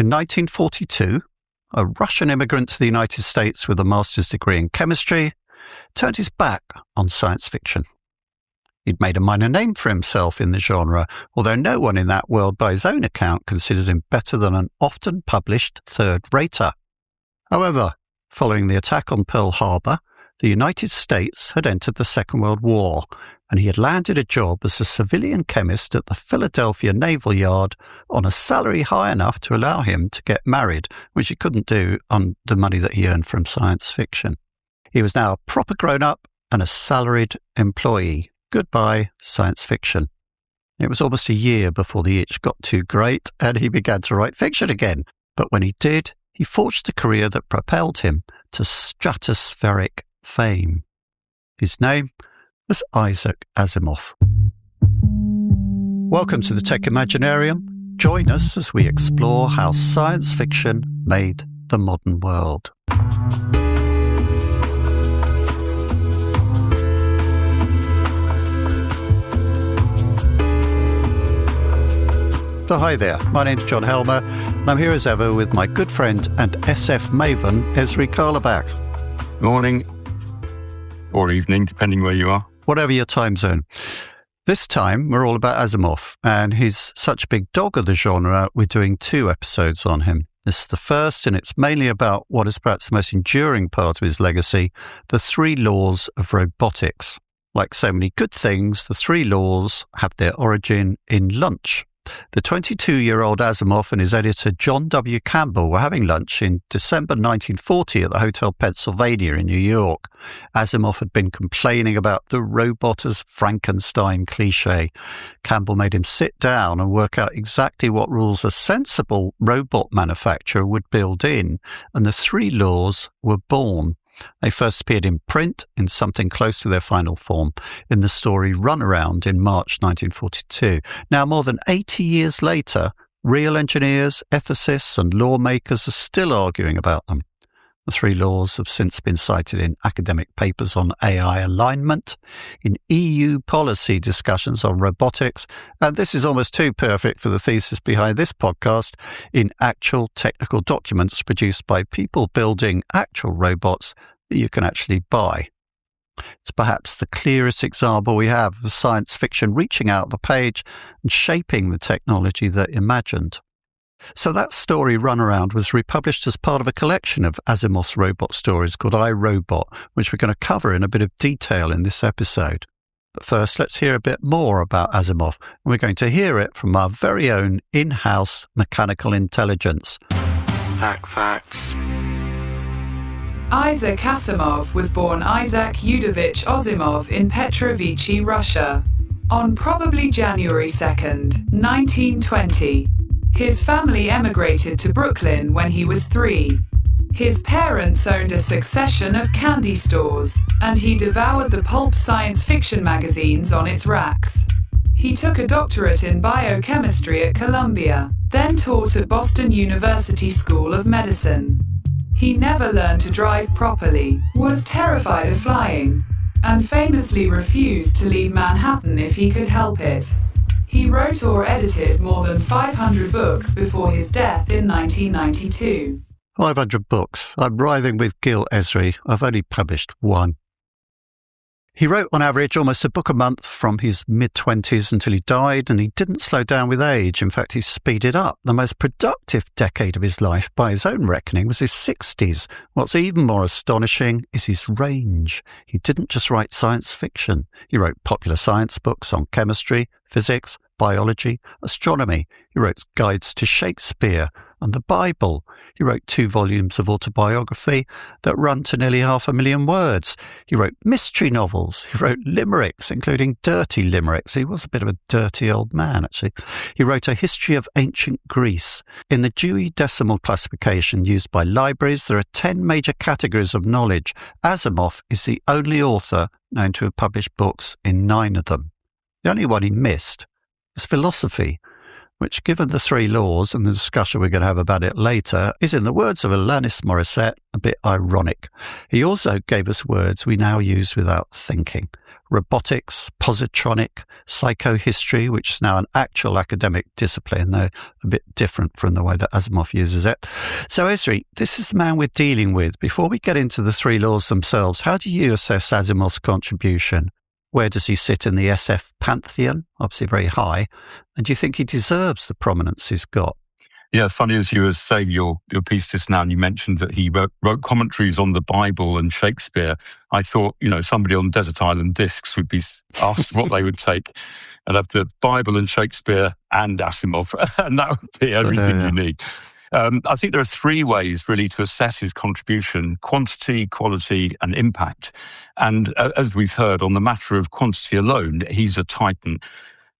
In 1942, a Russian immigrant to the United States with a master's degree in chemistry turned his back on science fiction. He'd made a minor name for himself in the genre, although no one in that world by his own account considered him better than an often published third-rater. However, following the attack on Pearl Harbor, the United States had entered the Second World War, and he had landed a job as a civilian chemist at the Philadelphia Naval Yard on a salary high enough to allow him to get married, which he couldn't do on the money that he earned from science fiction. He was now a proper grown-up and a salaried employee. Goodbye, science fiction. It was almost a year before the itch got too great and he began to write fiction again. But when he did, he forged a career that propelled him to stratospheric fame. His name was Isaac Asimov. Welcome to the Tech Imaginarium. Join us as we explore how science fiction made the modern world. So hi there, my name's John Helmer, and I'm here as ever with my good friend and SF maven, Ezri Carlebach. Morning, or evening, depending where you are. Whatever your time zone. This time, we're all about Asimov, and he's such a big dog of the genre, we're doing 2 episodes on him. This is the first, and it's mainly about what is perhaps the most enduring part of his legacy, the 3 Laws of Robotics. Like so many good things, the 3 laws have their origin in lunch. The 22-year-old Asimov and his editor John W. Campbell were having lunch in December 1940 at the Hotel Pennsylvania in New York. Asimov had been complaining about the robot-as-Frankenstein cliché. Campbell made him sit down and work out exactly what rules a sensible robot manufacturer would build in, and the 3 laws were born. They first appeared in print in something close to their final form in the story Runaround in March 1942. Now, more than 80 years later, real engineers, ethicists and lawmakers are still arguing about them. The 3 laws have since been cited in academic papers on AI alignment, in EU policy discussions on robotics, and this is almost too perfect for the thesis behind this podcast, in actual technical documents produced by people building actual robots that you can actually buy. It's perhaps the clearest example we have of science fiction reaching out the page and shaping the technology that imagined. So that story Runaround was republished as part of a collection of Asimov's robot stories called I, Robot, which we're going to cover in a bit of detail in this episode. But first, let's hear a bit more about Asimov, and we're going to hear it from our very own in-house mechanical intelligence. Hack Facts. Isaac Asimov was born Isaac Yudovich Asimov in Petrovichi, Russia, on probably January 2nd, 1920. His family emigrated to Brooklyn when he was 3. His parents owned a succession of candy stores, and he devoured the pulp science fiction magazines on its racks. He took a doctorate in biochemistry at Columbia, then taught at Boston University School of Medicine. He never learned to drive properly, was terrified of flying, and famously refused to leave Manhattan if he could help it. He wrote or edited more than 500 books before his death in 1992. 500 books. I'm writhing with guilt, Ezri. I've only published 1. He wrote on average almost a book a month from his mid-20s until he died, and he didn't slow down with age. In fact, he speeded up. The most productive decade of his life, by his own reckoning, was his 60s. What's even more astonishing is his range. He didn't just write science fiction. He wrote popular science books on chemistry, physics, biology, astronomy. He wrote guides to Shakespeare and the Bible. He wrote 2 volumes of autobiography that run to nearly 500,000 words. He wrote mystery novels. He wrote limericks, including dirty limericks. He was a bit of a dirty old man, actually. He wrote a history of ancient Greece. In the Dewey Decimal Classification used by libraries, there are 10 major categories of knowledge. Asimov is the only author known to have published books in 9 of them. The only one he missed is philosophy, which, given the 3 laws and the discussion we're going to have about it later, is, in the words of Alanis Morissette, a bit ironic. He also gave us words we now use without thinking. robotics, positronic, psychohistory, which is now an actual academic discipline, though a bit different from the way that Asimov uses it. So, Ezri, this is the man we're dealing with. Before we get into the three laws themselves, how do you assess Asimov's contribution? Where does he sit in the SF pantheon? Obviously very high. And do you think he deserves the prominence he's got? Yeah, funny as you were saying your piece just now, and you mentioned that he wrote commentaries on the Bible and Shakespeare. I thought, somebody on Desert Island Discs would be asked what they would take and have the Bible and Shakespeare and Asimov, and that would be everything you need. I think there are three ways really to assess his contribution: quantity, quality, and impact. And as we've heard, on the matter of quantity alone, he's a titan.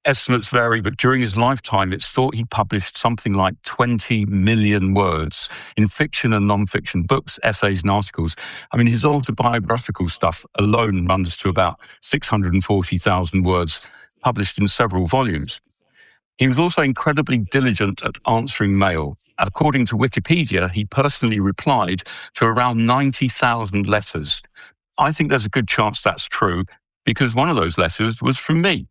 Estimates vary, but during his lifetime, it's thought he published something like 20 million words in fiction and non-fiction, books, essays, and articles. I mean, his autobiographical stuff alone runs to about 640,000 words, published in several volumes. He was also incredibly diligent at answering mail. According to Wikipedia, he personally replied to around 90,000 letters. I think there's a good chance that's true, because one of those letters was from me.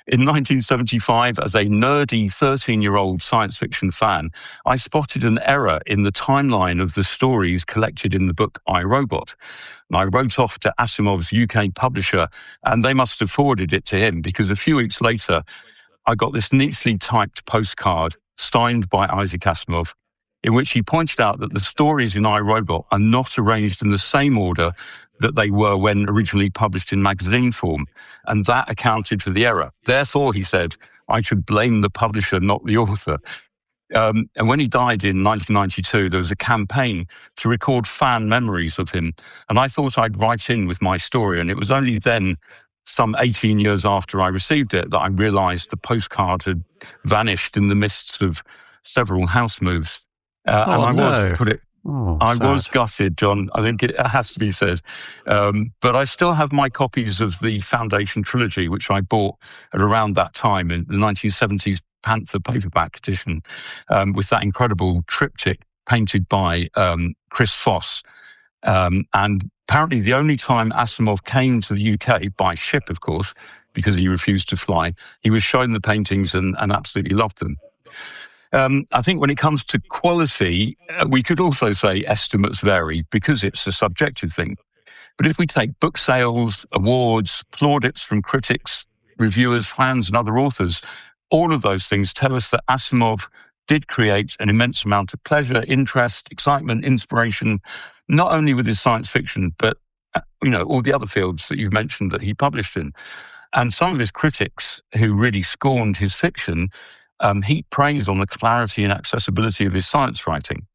In 1975, as a nerdy 13-year-old science fiction fan, I spotted an error in the timeline of the stories collected in the book iRobot. And I wrote off to Asimov's UK publisher, and they must have forwarded it to him, because a few weeks later, I got this neatly typed postcard signed by Isaac Asimov, in which he pointed out that the stories in iRobot are not arranged in the same order that they were when originally published in magazine form, and that accounted for the error. Therefore, he said, I should blame the publisher, not the author. And when he died in 1992, there was a campaign to record fan memories of him, and I thought I'd write in with my story, and it was only then, some 18 years after I received it, that I realised the postcard had vanished in the midst of several house moves. I was gutted, John. I think it has to be said. But I still have my copies of the Foundation trilogy, which I bought at around that time in the 1970s Panther paperback edition, with that incredible triptych painted by Chris Foss. And apparently the only time Asimov came to the UK, by ship, of course, because he refused to fly, he was shown the paintings and absolutely loved them. I think when it comes to quality, we could also say estimates vary because it's a subjective thing. But if we take book sales, awards, plaudits from critics, reviewers, fans, and other authors, all of those things tell us that Asimov did create an immense amount of pleasure, interest, excitement, inspiration, not only with his science fiction, but all the other fields that you've mentioned that he published in. And some of his critics who really scorned his fiction heaped praise on the clarity and accessibility of his science writing.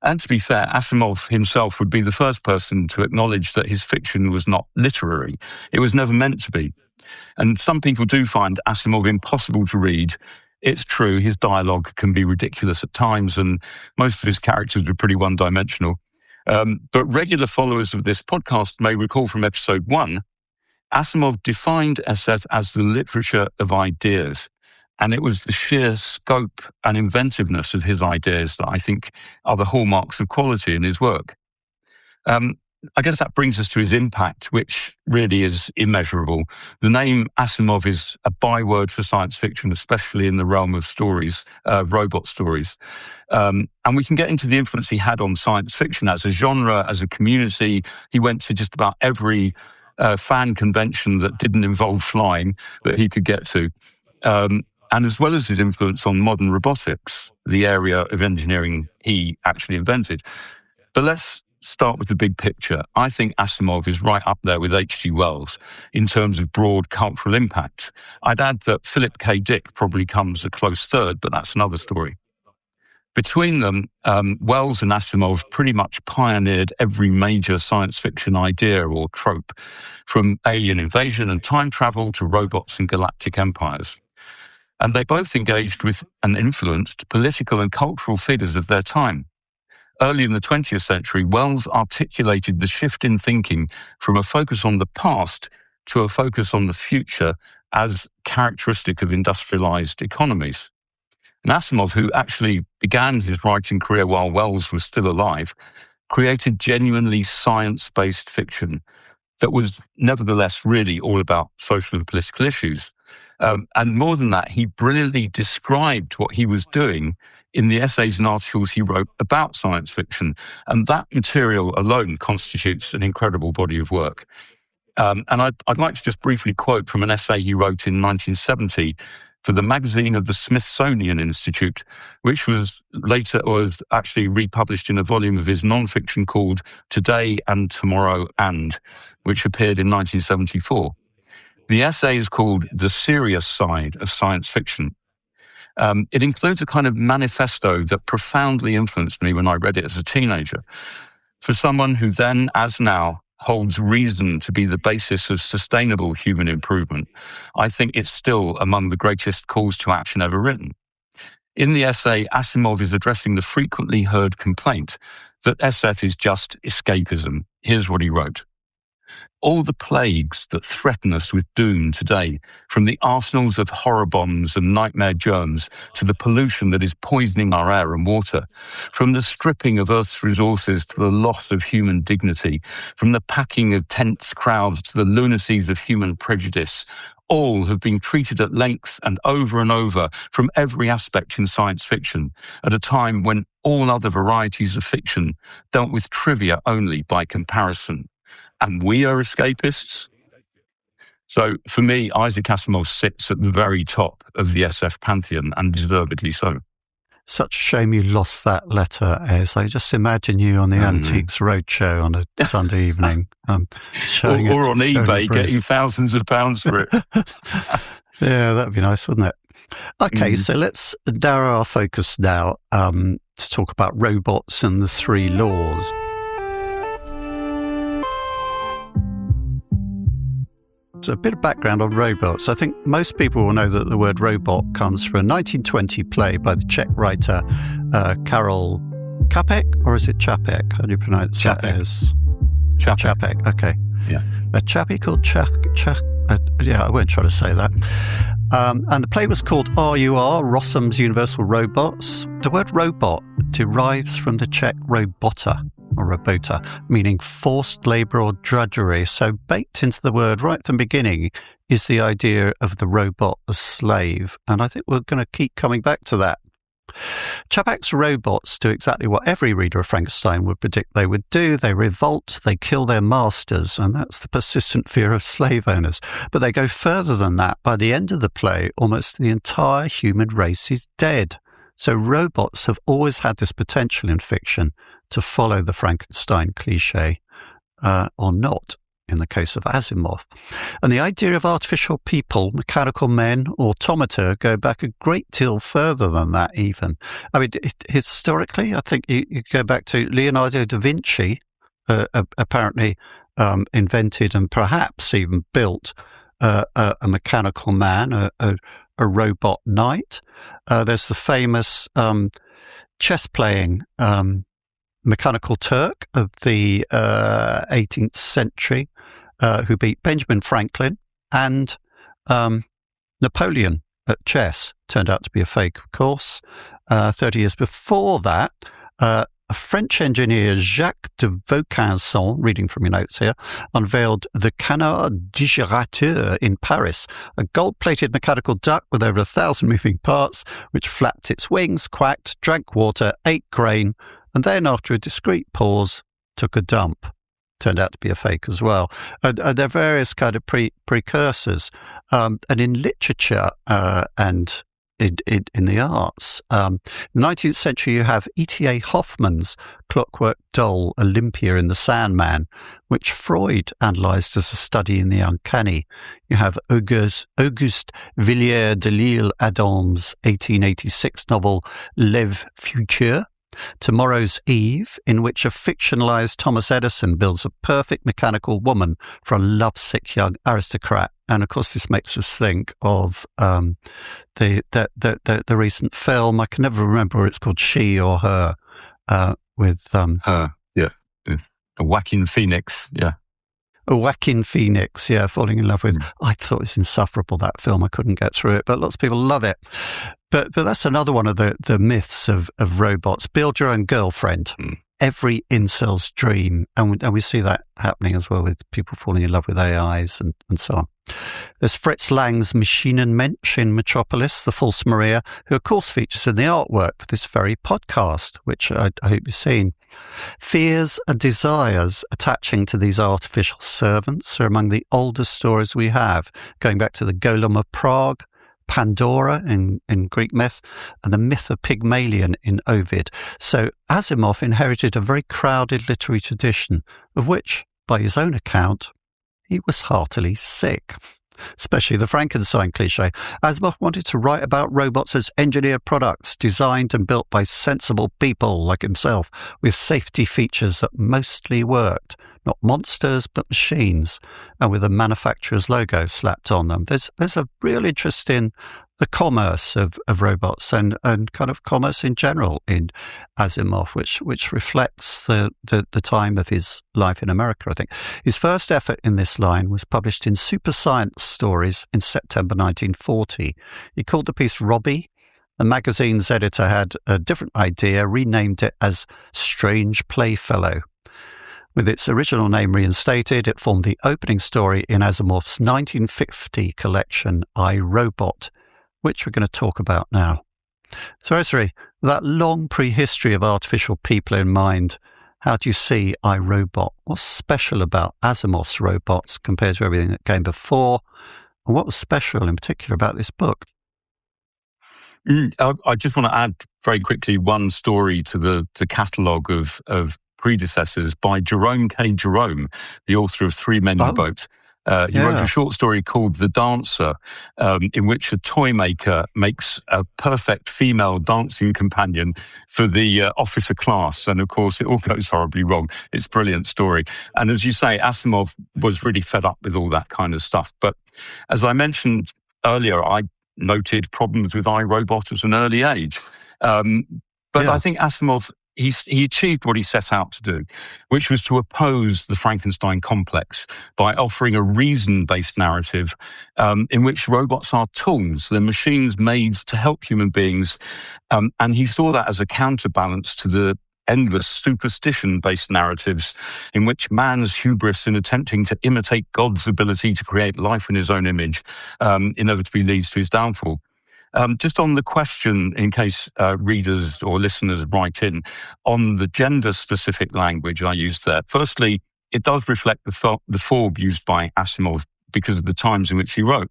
And to be fair, Asimov himself would be the first person to acknowledge that his fiction was not literary. It was never meant to be. And some people do find Asimov impossible to read. It's true, his dialogue can be ridiculous at times, and most of his characters are pretty one-dimensional. But regular followers of this podcast may recall from episode 1, Asimov defined SF as the literature of ideas. And it was the sheer scope and inventiveness of his ideas that I think are the hallmarks of quality in his work. I guess that brings us to his impact, which really is immeasurable. The name Asimov is a byword for science fiction, especially in the realm of stories, robot stories. And we can get into the influence he had on science fiction as a genre, as a community. He went to just about every fan convention that didn't involve flying that he could get to. And as well as his influence on modern robotics, the area of engineering he actually invented. But let's start with the big picture. I think Asimov is right up there with H.G. Wells in terms of broad cultural impact. I'd add that Philip K. Dick probably comes a close third, but that's another story. Between them, Wells and Asimov pretty much pioneered every major science fiction idea or trope, from alien invasion and time travel to robots and galactic empires. And they both engaged with and influenced political and cultural figures of their time. Early in the 20th century, Wells articulated the shift in thinking from a focus on the past to a focus on the future as characteristic of industrialized economies. And Asimov, who actually began his writing career while Wells was still alive, created genuinely science-based fiction. that was nevertheless really all about social and political issues. And more than that, he brilliantly described what he was doing in the essays and articles he wrote about science fiction. And that material alone constitutes an incredible body of work. And I'd like to just briefly quote from an essay he wrote in 1970 for the magazine of the Smithsonian Institute, which was actually republished in a volume of his nonfiction called Today and Tomorrow and, which appeared in 1974. The essay is called The Serious Side of Science Fiction. It includes a kind of manifesto that profoundly influenced me when I read it as a teenager. For someone who then, as now, holds reason to be the basis of sustainable human improvement, I think it's still among the greatest calls to action ever written. In the essay, Asimov is addressing the frequently heard complaint that SF is just escapism. Here's what he wrote. All the plagues that threaten us with doom today, from the arsenals of horror bombs and nightmare germs to the pollution that is poisoning our air and water, from the stripping of Earth's resources to the loss of human dignity, from the packing of tense crowds to the lunacies of human prejudice, all have been treated at length and over from every aspect in science fiction at a time when all other varieties of fiction dealt with trivia only by comparison. And we are escapists. So for me, Isaac Asimov sits at the very top of the SF pantheon, and deservedly so. Such a shame you lost that letter, Ez. I just imagine you on the Antiques Roadshow on a Sunday evening, showing or on eBay, getting thousands of pounds for it. Yeah, that'd be nice, wouldn't it? Okay, so let's narrow our focus now to talk about robots and the three laws. So a bit of background on robots. I think most people will know that the word robot comes from a 1920 play by the Czech writer Karel Čapek, or is it Čapek? How do you pronounce that? Čapek, okay. Yeah. A chappie called I won't try to say that. And the play was called R.U.R, Rossum's Universal Robots. The word robot derives from the Czech robota, or robota, meaning forced labour or drudgery. So baked into the word right from the beginning is the idea of the robot as slave. And I think we're going to keep coming back to that. Čapek's robots do exactly what every reader of Frankenstein would predict they would do. They revolt, they kill their masters, and that's the persistent fear of slave owners. But they go further than that. By the end of the play, almost the entire human race is dead. So robots have always had this potential in fiction to follow the Frankenstein cliché, or not, in the case of Asimov. And the idea of artificial people, mechanical men, automata, go back a great deal further than that even. I mean, historically, I think you go back to Leonardo da Vinci, apparently invented and perhaps even built a mechanical man, a robot knight. There's the famous chess-playing mechanical Turk of the 18th century who beat Benjamin Franklin and Napoleon at chess. Turned out to be a fake, of course. 30 years before that, a French engineer, Jacques de Vaucanson, reading from your notes here, unveiled the Canard digérateur in Paris, a gold-plated mechanical duck with over 1,000 moving parts, which flapped its wings, quacked, drank water, ate grain, and then, after a discreet pause, took a dump. Turned out to be a fake as well. And there are various kind of precursors. And in literature and in the arts. In the 19th century, you have E.T.A. Hoffmann's Clockwork Doll, Olympia in the Sandman, which Freud analysed as a study in the uncanny. You have Auguste Villiers de l'Isle-Adam's 1886 novel L'Eve Future, Tomorrow's Eve, in which a fictionalized Thomas Edison builds a perfect mechanical woman for a lovesick young aristocrat. And of course, this makes us think of the recent film. I can never remember whether it's called She or Her, with Her, yeah, Joaquin Phoenix, yeah. Joaquin Phoenix, yeah, falling in love with. I thought it was insufferable, that film. I couldn't get through it, but lots of people love it. But that's another one of the myths of robots. Build your own girlfriend. every incel's dream. And we see that happening as well with people falling in love with AIs and so on. There's Fritz Lang's Maschinenmensch in Metropolis, the false Maria, who of course features in the artwork for this very podcast, which I hope you've seen. Fears and desires attaching to these artificial servants are among the oldest stories we have, going back to the Golem of Prague, Pandora in Greek myth, and the myth of Pygmalion in Ovid. So Asimov inherited a very crowded literary tradition, of which, by his own account, he was heartily sick. Especially the Frankenstein cliché. Asimov wanted to write about robots as engineered products, designed and built by sensible people like himself, with safety features that mostly worked. Not monsters, but machines, and with a manufacturer's logo slapped on them. There's a real interest in the commerce of robots and kind of commerce in general in Asimov, which reflects the time of his life in America, I think. His first effort in this line was published in Super Science Stories in September 1940. He called the piece Robbie. The magazine's editor had a different idea, renamed it as Strange Playfellow. With its original name reinstated, it formed the opening story in Asimov's 1950 collection, I, Robot, which we're going to talk about now. So, Ezri, with that long prehistory of artificial people in mind, how do you see I, Robot? What's special about Asimov's robots compared to everything that came before? And what was special in particular about this book? I just want to add very quickly one story to the catalogue of predecessors by Jerome K. Jerome, the author of Three Men in a Boat. He wrote a short story called The Dancer, in which a toy maker makes a perfect female dancing companion for the officer class. And of course, it all goes horribly wrong. It's a brilliant story. And as you say, Asimov was really fed up with all that kind of stuff. But as I mentioned earlier, I noted problems with iRobot at an early age. I think Asimov, he achieved what he set out to do, which was to oppose the Frankenstein complex by offering a reason-based narrative in which robots are tools. They're machines made to help human beings. And he saw that as a counterbalance to the endless superstition-based narratives in which man's hubris in attempting to imitate God's ability to create life in his own image inevitably leads to his downfall. Just on the question, in case readers or listeners write in, on the gender-specific language I used there. Firstly, it does reflect the form used by Asimov because of the times in which he wrote.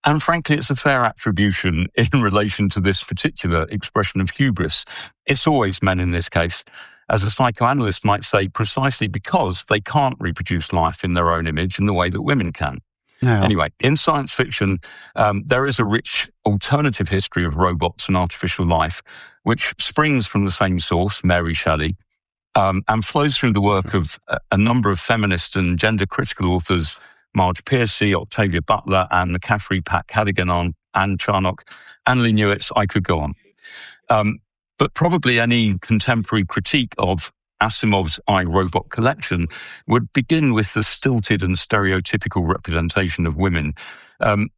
And frankly, it's a fair attribution in relation to this particular expression of hubris. It's always men in this case, as a psychoanalyst might say, precisely because they can't reproduce life in their own image in the way that women can. No. Anyway, in science fiction, there is a rich alternative history of robots and artificial life, which springs from the same source, Mary Shelley, and flows through the work of a number of feminist and gender-critical authors, Marge Piercy, Octavia Butler, Anne McCaffrey, Pat Cadigan, Anne Charnock, Annalee Newitz. I could go on. But probably any contemporary critique of Asimov's I, Robot collection would begin with the stilted and stereotypical representation of women.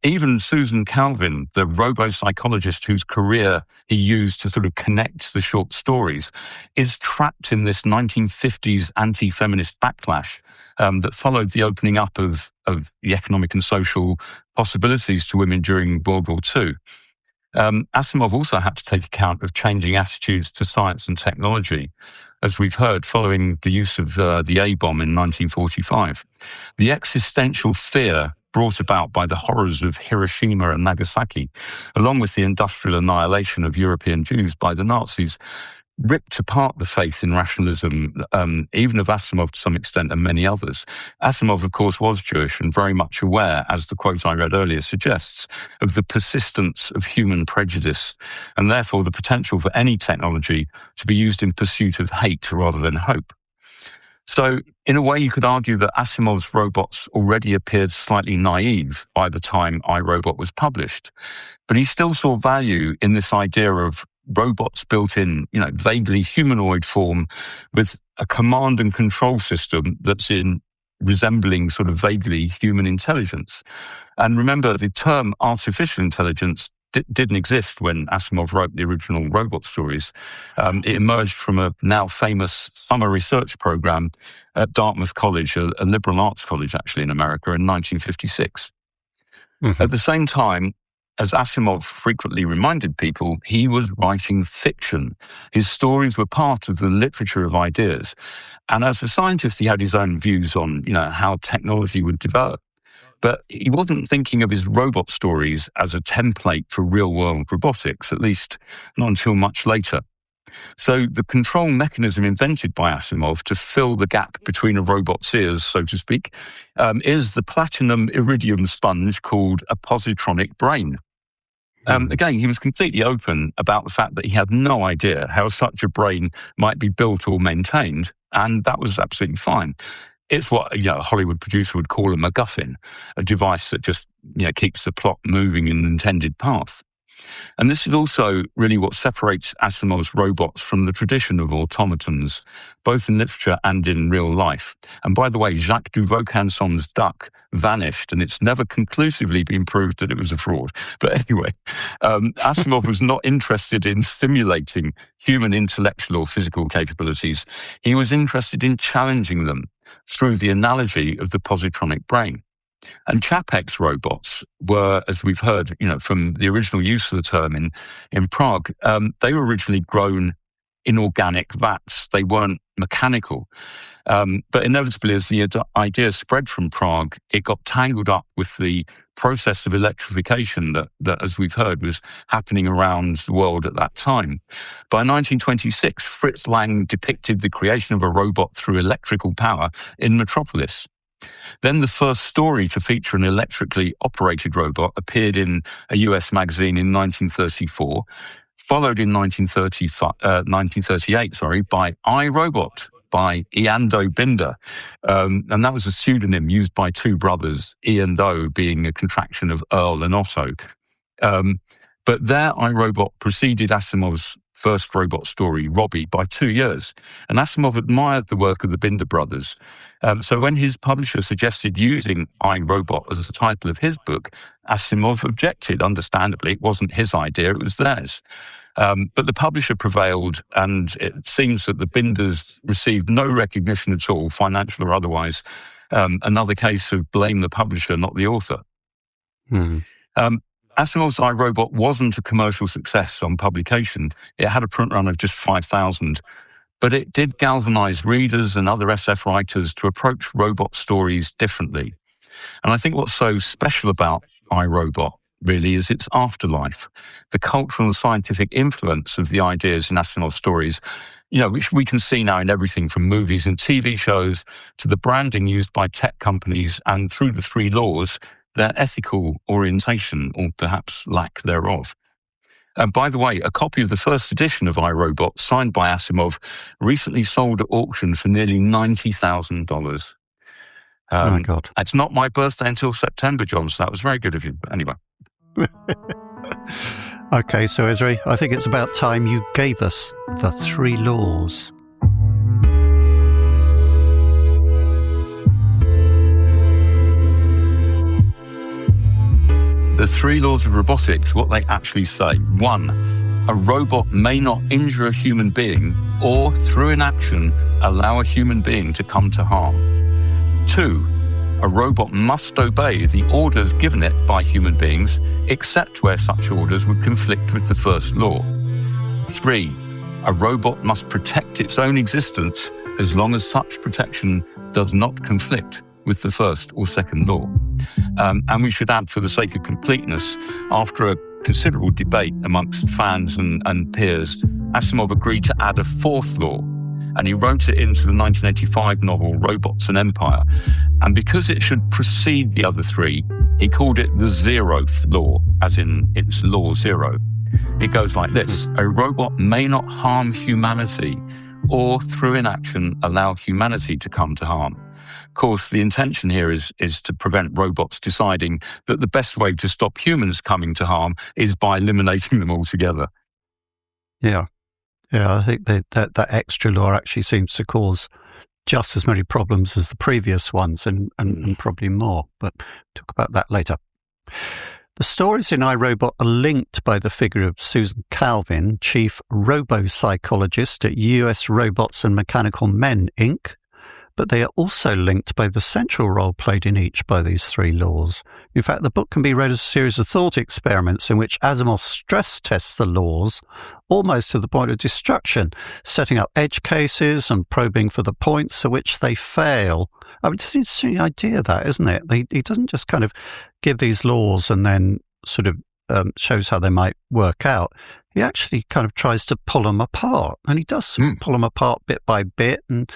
Even Susan Calvin, the robo-psychologist whose career he used to sort of connect the short stories, is trapped in this 1950s anti-feminist backlash that followed the opening up of the economic and social possibilities to women during World War II. Asimov also had to take account of changing attitudes to science and technology, as we've heard, following the use of the A-bomb in 1945. The existential fear brought about by the horrors of Hiroshima and Nagasaki, along with the industrial annihilation of European Jews by the Nazis, ripped apart the faith in rationalism, even of Asimov to some extent and many others. Asimov, of course, was Jewish and very much aware, as the quote I read earlier suggests, of the persistence of human prejudice and therefore the potential for any technology to be used in pursuit of hate rather than hope. So, in a way, you could argue that Asimov's robots already appeared slightly naive by the time I, Robot was published, but he still saw value in this idea of robots built in, vaguely humanoid form with a command and control system that's in resembling sort of vaguely human intelligence. And remember, the term artificial intelligence didn't exist when Asimov wrote the original robot stories. It emerged from a now famous summer research program at Dartmouth College, a liberal arts college actually in America, in 1956. At the same time, as Asimov frequently reminded people, he was writing fiction. His stories were part of the literature of ideas. And as a scientist, he had his own views on, how technology would develop. But he wasn't thinking of his robot stories as a template for real-world robotics, at least not until much later. So the control mechanism invented by Asimov to fill the gap between a robot's ears, so to speak, is the platinum iridium sponge called a positronic brain. Again, he was completely open about the fact that he had no idea how such a brain might be built or maintained, and that was absolutely fine. It's what a Hollywood producer would call a MacGuffin, a device that just keeps the plot moving in the intended path. And this is also really what separates Asimov's robots from the tradition of automatons, both in literature and in real life. And by the way, Jacques de Vaucanson's duck vanished, and it's never conclusively been proved that it was a fraud. But anyway, Asimov was not interested in stimulating human intellectual or physical capabilities. He was interested in challenging them through the analogy of the positronic brain. And Čapek's robots were, as we've heard, from the original use of the term in Prague, they were originally grown in organic vats. They weren't mechanical. But inevitably, as the idea spread from Prague, it got tangled up with the process of electrification that, as we've heard, was happening around the world at that time. By 1926, Fritz Lang depicted the creation of a robot through electrical power in Metropolis. Then the first story to feature an electrically operated robot appeared in a US magazine in 1934, followed in 1938 by I, Robot by Iando Binder. And that was a pseudonym used by two brothers, E and O being a contraction of Earl and Otto. But their I, Robot preceded Asimov's first robot story, Robbie, by 2 years. And Asimov admired the work of the Binder brothers. So when his publisher suggested using I, Robot as the title of his book, Asimov objected. Understandably, it wasn't his idea, it was theirs. But the publisher prevailed, and it seems that the Binders received no recognition at all, financial or otherwise. Another case of blame the publisher, not the author. Asimov's I, Robot wasn't a commercial success on publication. It had a print run of just 5,000, but it did galvanize readers and other SF writers to approach robot stories differently. And I think what's so special about I, Robot really is its afterlife, the cultural and scientific influence of the ideas in Asimov's stories, which we can see now in everything from movies and TV shows to the branding used by tech companies and through the Three Laws, their ethical orientation or perhaps lack thereof. And by the way, a copy of the first edition of I, Robot, signed by Asimov, recently sold at auction for nearly $90,000. My God. It's not my birthday until September, John, so that was very good of you. But anyway. Okay, so Ezri, I think it's about time you gave us the Three Laws. The Three Laws of Robotics, what they actually say. 1, a robot may not injure a human being or, through inaction, allow a human being to come to harm. 2, a robot must obey the orders given it by human beings, except where such orders would conflict with the first law. 3, a robot must protect its own existence as long as such protection does not conflict with the first or second law. And we should add, for the sake of completeness, after a considerable debate amongst fans and peers, Asimov agreed to add a fourth law, and he wrote it into the 1985 novel Robots and Empire. And because it should precede the other three, he called it the zeroth law, as in it's law zero. It goes like this: a robot may not harm humanity or, through inaction, allow humanity to come to harm. Of course, the intention here is to prevent robots deciding that the best way to stop humans coming to harm is by eliminating them altogether. Yeah, I think that extra law actually seems to cause just as many problems as the previous ones and probably more, but talk about that later. The stories in I, Robot are linked by the figure of Susan Calvin, chief robo-psychologist at US Robots and Mechanical Men, Inc., but they are also linked by the central role played in each by these three laws. In fact, the book can be read as a series of thought experiments in which Asimov stress tests the laws almost to the point of destruction, setting up edge cases and probing for the points at which they fail. I mean, it's an interesting idea, that, isn't it? He doesn't just kind of give these laws and then sort of shows how they might work out. He actually kind of tries to pull them apart, and he does pull them apart bit by bit and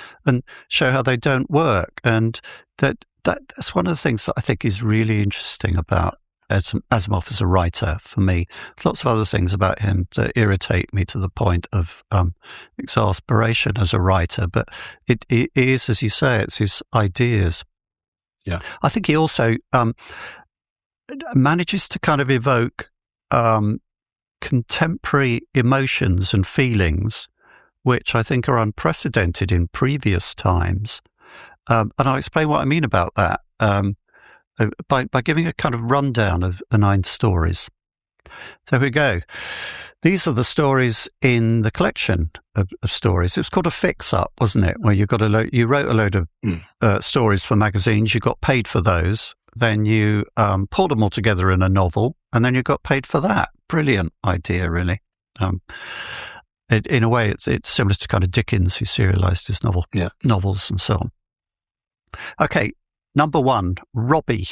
show how they don't work. And that's one of the things that I think is really interesting about Asimov as a writer for me. There's lots of other things about him that irritate me to the point of exasperation as a writer, but it is, as you say, it's his ideas. Yeah, I think he also manages to kind of evoke contemporary emotions and feelings, which I think are unprecedented in previous times. And I'll explain what I mean about that by giving a kind of rundown of the 9 stories. So here we go. These are the stories in the collection of stories. It was called a fix-up, wasn't it? Where you wrote a load of stories for magazines. You got paid for those. Then you pulled them all together in a novel, and then you got paid for that. Brilliant idea, really. In a way, it's similar to kind of Dickens, who serialized his novels and so on. Okay, number 1, Robbie,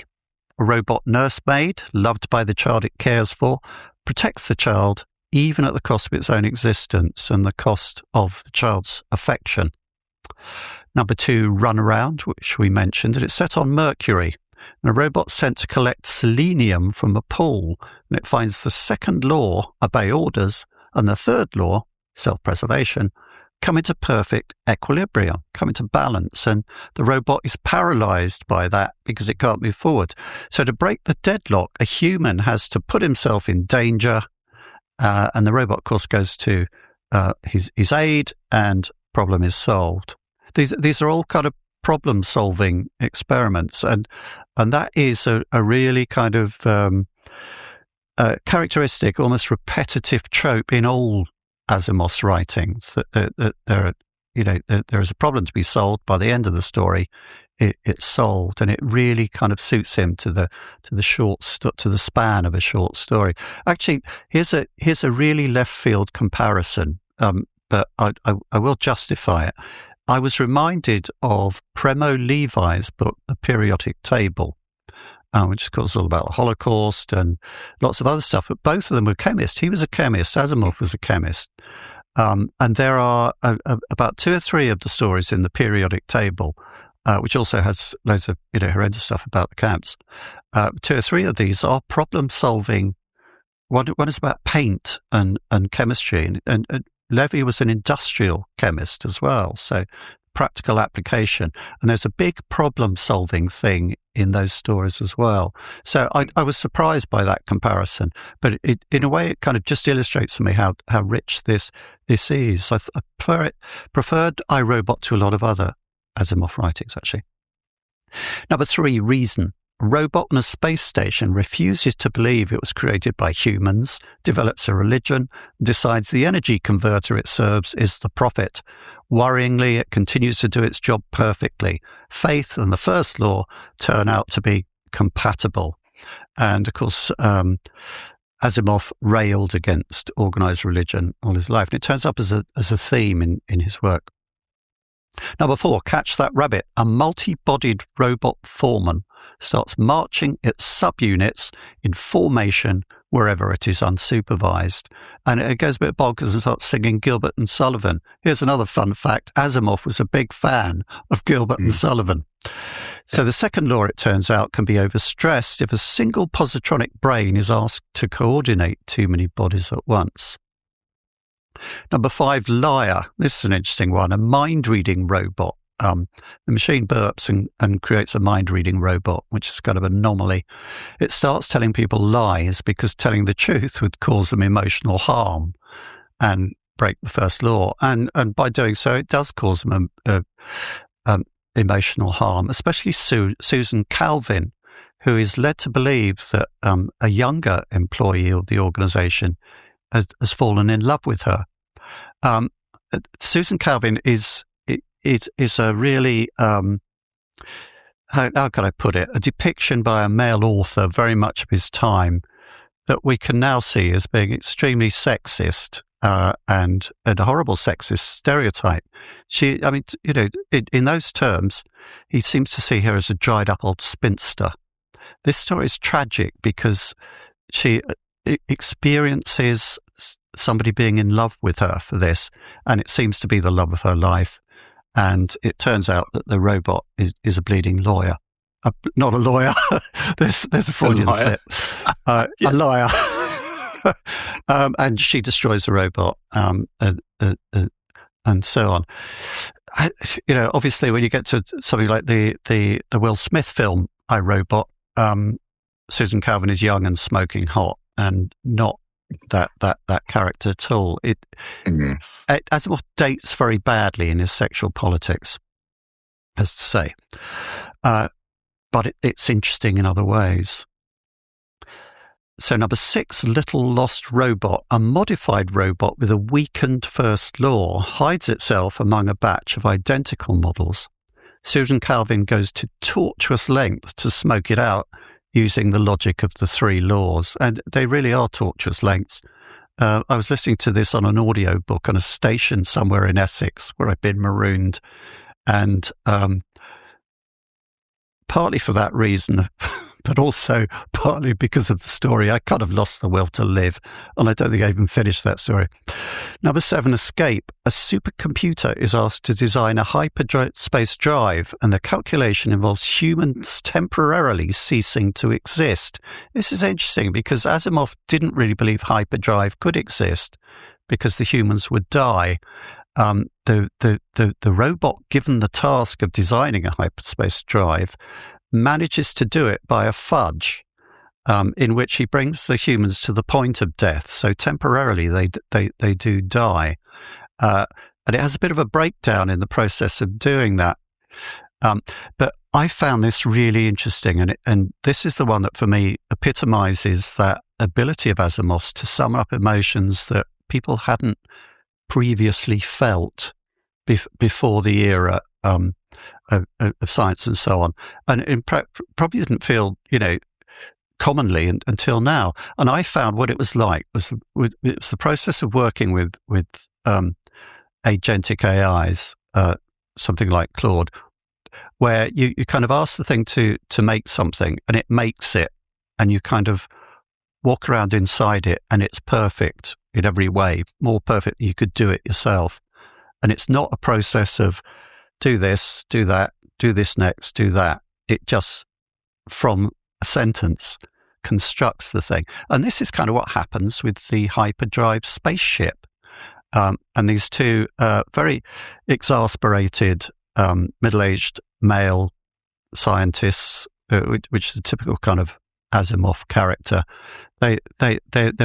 a robot nursemaid, loved by the child it cares for, protects the child even at the cost of its own existence and the cost of the child's affection. Number 2, Runaround, which we mentioned, and it's set on Mercury. And a robot sent to collect selenium from a pool, and it finds the second law, obey orders, and the third law, self-preservation, come into perfect equilibrium, come into balance, and the robot is paralyzed by that because it can't move forward. So to break the deadlock, a human has to put himself in danger, and the robot, of course, goes to his aid, and problem is solved. These are all kind of problem-solving experiments, and that is a really kind of characteristic, almost repetitive trope in all Asimov's writings. That there is a problem to be solved. By the end of the story, it's solved, and it really kind of suits him to the span of a short story. Actually, here's a really left field comparison, but I will justify it. I was reminded of Primo Levi's book, The Periodic Table, which of course is all about the Holocaust and lots of other stuff. But both of them were chemists. He was a chemist. Asimov was a chemist. And there are about 2 or 3 of the stories in The Periodic Table, which also has loads of horrendous stuff about the camps. 2 or 3 of these are problem-solving. One is about paint and chemistry, and Levy was an industrial chemist as well, so practical application. And there's a big problem-solving thing in those stories as well. So I was surprised by that comparison, but in a way it kind of just illustrates for me how rich this is. I preferred I, Robot to a lot of other Asimov writings, actually. Number 3, Reason. A robot on a space station refuses to believe it was created by humans, develops a religion, decides the energy converter it serves is the prophet. Worryingly, it continues to do its job perfectly. Faith and the first law turn out to be compatible. And, of course, Asimov railed against organized religion all his life. And it turns up as a theme in his work. Number 4, Catch That Rabbit. A multi-bodied robot foreman starts marching its subunits in formation wherever it is unsupervised. And it goes a bit bonkers and starts singing Gilbert and Sullivan. Here's another fun fact. Asimov was a big fan of Gilbert and Sullivan. So the second law, it turns out, can be overstressed if a single positronic brain is asked to coordinate too many bodies at once. Number 5, Liar. This is an interesting one. A mind-reading robot. The machine burps and creates a mind-reading robot, which is kind of an anomaly. It starts telling people lies because telling the truth would cause them emotional harm and break the first law. And by doing so, it does cause them emotional harm, especially Susan Calvin, who is led to believe that a younger employee of the organization has fallen in love with her. Susan Calvin is a really, how can I put it, a depiction by a male author very much of his time that we can now see as being extremely sexist and a horrible sexist stereotype. In those terms, he seems to see her as a dried up old spinster. This story is tragic because she experiences somebody being in love with her for this, and it seems to be the love of her life. And it turns out that the robot is a bleeding lawyer. Not a lawyer. there's a Freudian slip. A lawyer. And she destroys the robot, and so on. Obviously, when you get to something like the Will Smith film, I, Robot, Susan Calvin is young and smoking hot, and not that character at all. Asimov dates very badly in his sexual politics, as to say, but it's interesting in other ways. So number 6, Little Lost Robot, a modified robot with a weakened first law, hides itself among a batch of identical models. Susan Calvin goes to tortuous lengths to smoke it out, using the logic of the 3 laws. And they really are tortuous lengths. I was listening to this on an audio book on a station somewhere in Essex where I'd been marooned. And partly for that reason, but also partly because of the story, I kind of lost the will to live. And I don't think I even finished that story. Number 7, Escape. A supercomputer is asked to design a hyperspace drive, and the calculation involves humans temporarily ceasing to exist. This is interesting because Asimov didn't really believe hyperdrive could exist because the humans would die. The robot given the task of designing a hyperspace drive manages to do it by a fudge, in which he brings the humans to the point of death. So temporarily they do die. And it has a bit of a breakdown in the process of doing that. But I found this really interesting. And this is the one that for me epitomizes that ability of Asimov's to sum up emotions that people hadn't previously felt before the era of science and so on, and probably didn't feel, commonly until now. And I found what it was like was the process of working with agentic AIs, something like Claude, where you kind of ask the thing to make something, and it makes it, and you kind of walk around inside it, and it's perfect in every way, more perfect than you could do it yourself. And it's not a process of do this, do that, do this next, do that. It just, from a sentence, constructs the thing. And this is kind of what happens with the hyperdrive spaceship. And these 2 very exasperated, middle-aged male scientists, which is a typical kind of Asimov character, they're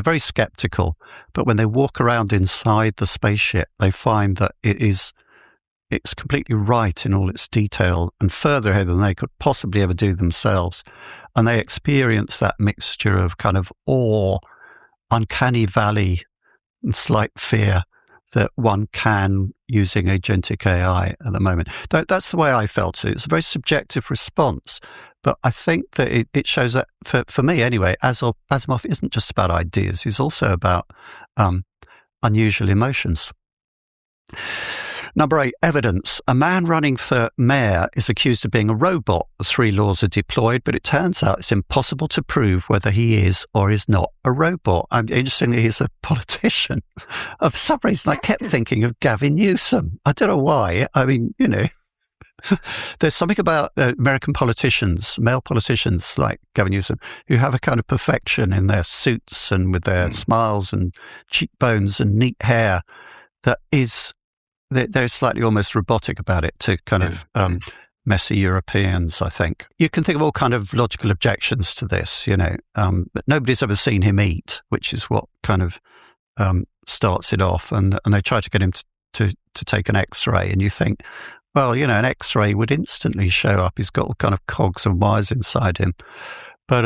very skeptical, but when they walk around inside the spaceship, they find that it's completely right in all its detail and further ahead than they could possibly ever do themselves. And they experience that mixture of kind of awe, uncanny valley, and slight fear that one can using agentic AI at the moment. That's the way I felt it. It's a very subjective response, but I think that it shows that, for me anyway, Asimov isn't just about ideas. He's also about unusual emotions. Number 8, evidence. A man running for mayor is accused of being a robot. The 3 laws are deployed, but it turns out it's impossible to prove whether he is or is not a robot. Interestingly, he's a politician. For some reason, I kept thinking of Gavin Newsom. I don't know why. I mean, there's something about American politicians, male politicians like Gavin Newsom, who have a kind of perfection in their suits and with their smiles and cheekbones and neat hair that is... They're slightly almost robotic about it to kind of messy Europeans, I think. You can think of all kind of logical objections to this, but nobody's ever seen him eat, which is what kind of starts it off. And they try to get him to take an X-ray, and you think, Well, an X-ray would instantly show up. He's got all kind of cogs and wires inside him. But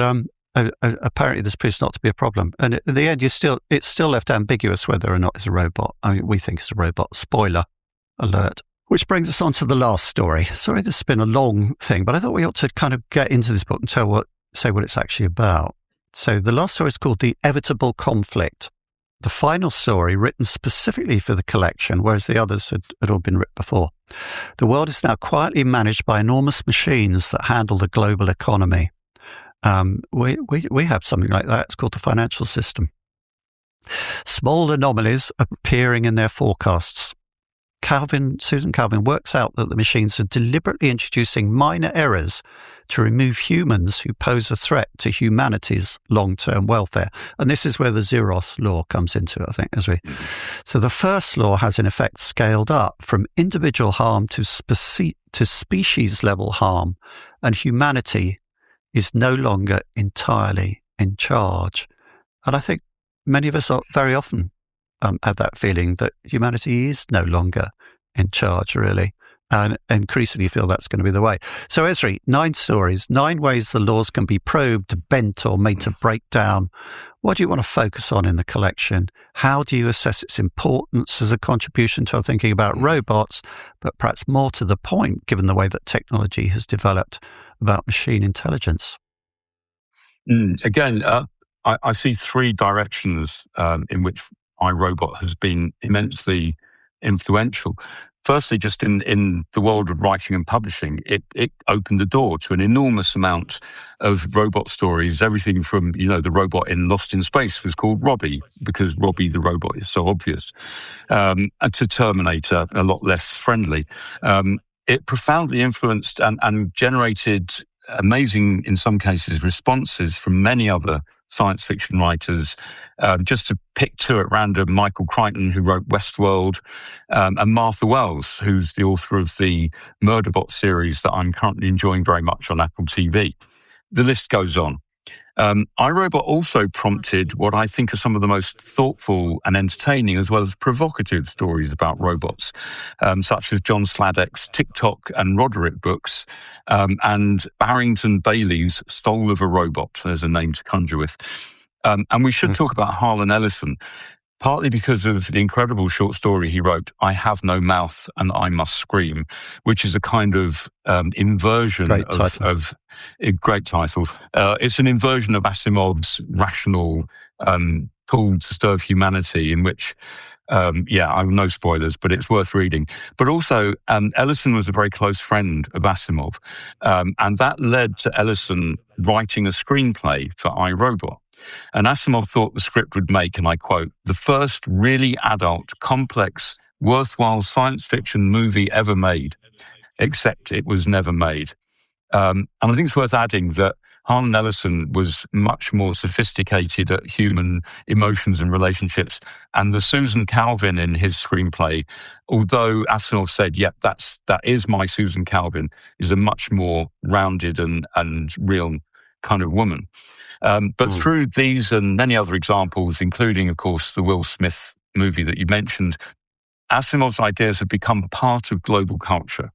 apparently this proves not to be a problem. And in the end, it's still left ambiguous whether or not it's a robot. I mean, we think it's a robot. Spoiler alert. Which brings us on to the last story. Sorry, this has been a long thing, but I thought we ought to kind of get into this book and say what it's actually about. So the last story is called The Evitable Conflict. The final story written specifically for the collection, whereas the others had all been written before. The world is now quietly managed by enormous machines that handle the global economy. We have something like that. It's called the financial system. Small anomalies are appearing in their forecasts. Susan Calvin works out that the machines are deliberately introducing minor errors to remove humans who pose a threat to humanity's long-term welfare. And this is where the Zeroth law comes into it, I think, Ezri. So the first law has in effect scaled up from individual harm to species-level harm, and humanity is no longer entirely in charge. And I think many of us very often have that feeling that humanity is no longer in charge, really, and increasingly feel that's going to be the way. So, Ezri, 9 stories, 9 ways the laws can be probed, bent, or made to break down. What do you want to focus on in the collection? How do you assess its importance as a contribution to our thinking about robots, but perhaps more to the point, given the way that technology has developed about machine intelligence? Again, I see 3 directions in which iRobot has been immensely influential. Firstly, just in the world of writing and publishing, it opened the door to an enormous amount of robot stories. Everything from, the robot in Lost in Space was called Robbie, because Robbie the robot is so obvious, and to Terminator, a lot less friendly. It profoundly influenced and generated amazing, in some cases, responses from many other science fiction writers. Just to pick 2 at random, Michael Crichton, who wrote Westworld, and Martha Wells, who's the author of the Murderbot series that I'm currently enjoying very much on Apple TV. The list goes on. iRobot also prompted what I think are some of the most thoughtful and entertaining as well as provocative stories about robots, such as John Sladek's TikTok and Roderick books, and Barrington Bailey's Soul of a Robot. There's a name to conjure with. And we should talk about Harlan Ellison, partly because of the incredible short story he wrote, I Have No Mouth and I Must Scream, which is a kind of inversion of a great title. It's an inversion of Asimov's rational pull to serve humanity, in which, I have no spoilers, but it's worth reading. But also, Ellison was a very close friend of Asimov, and that led to Ellison writing a screenplay for iRobot. And Asimov thought the script would make, and I quote, the first really adult, complex, worthwhile science fiction movie ever made, except it was never made. And I think it's worth adding that Harlan Ellison was much more sophisticated at human emotions and relationships. And the Susan Calvin in his screenplay, although Asimov said, yep, that is my Susan Calvin, is a much more rounded and real kind of woman. But through these and many other examples, including, of course, the Will Smith movie that you mentioned, Asimov's ideas have become part of global culture.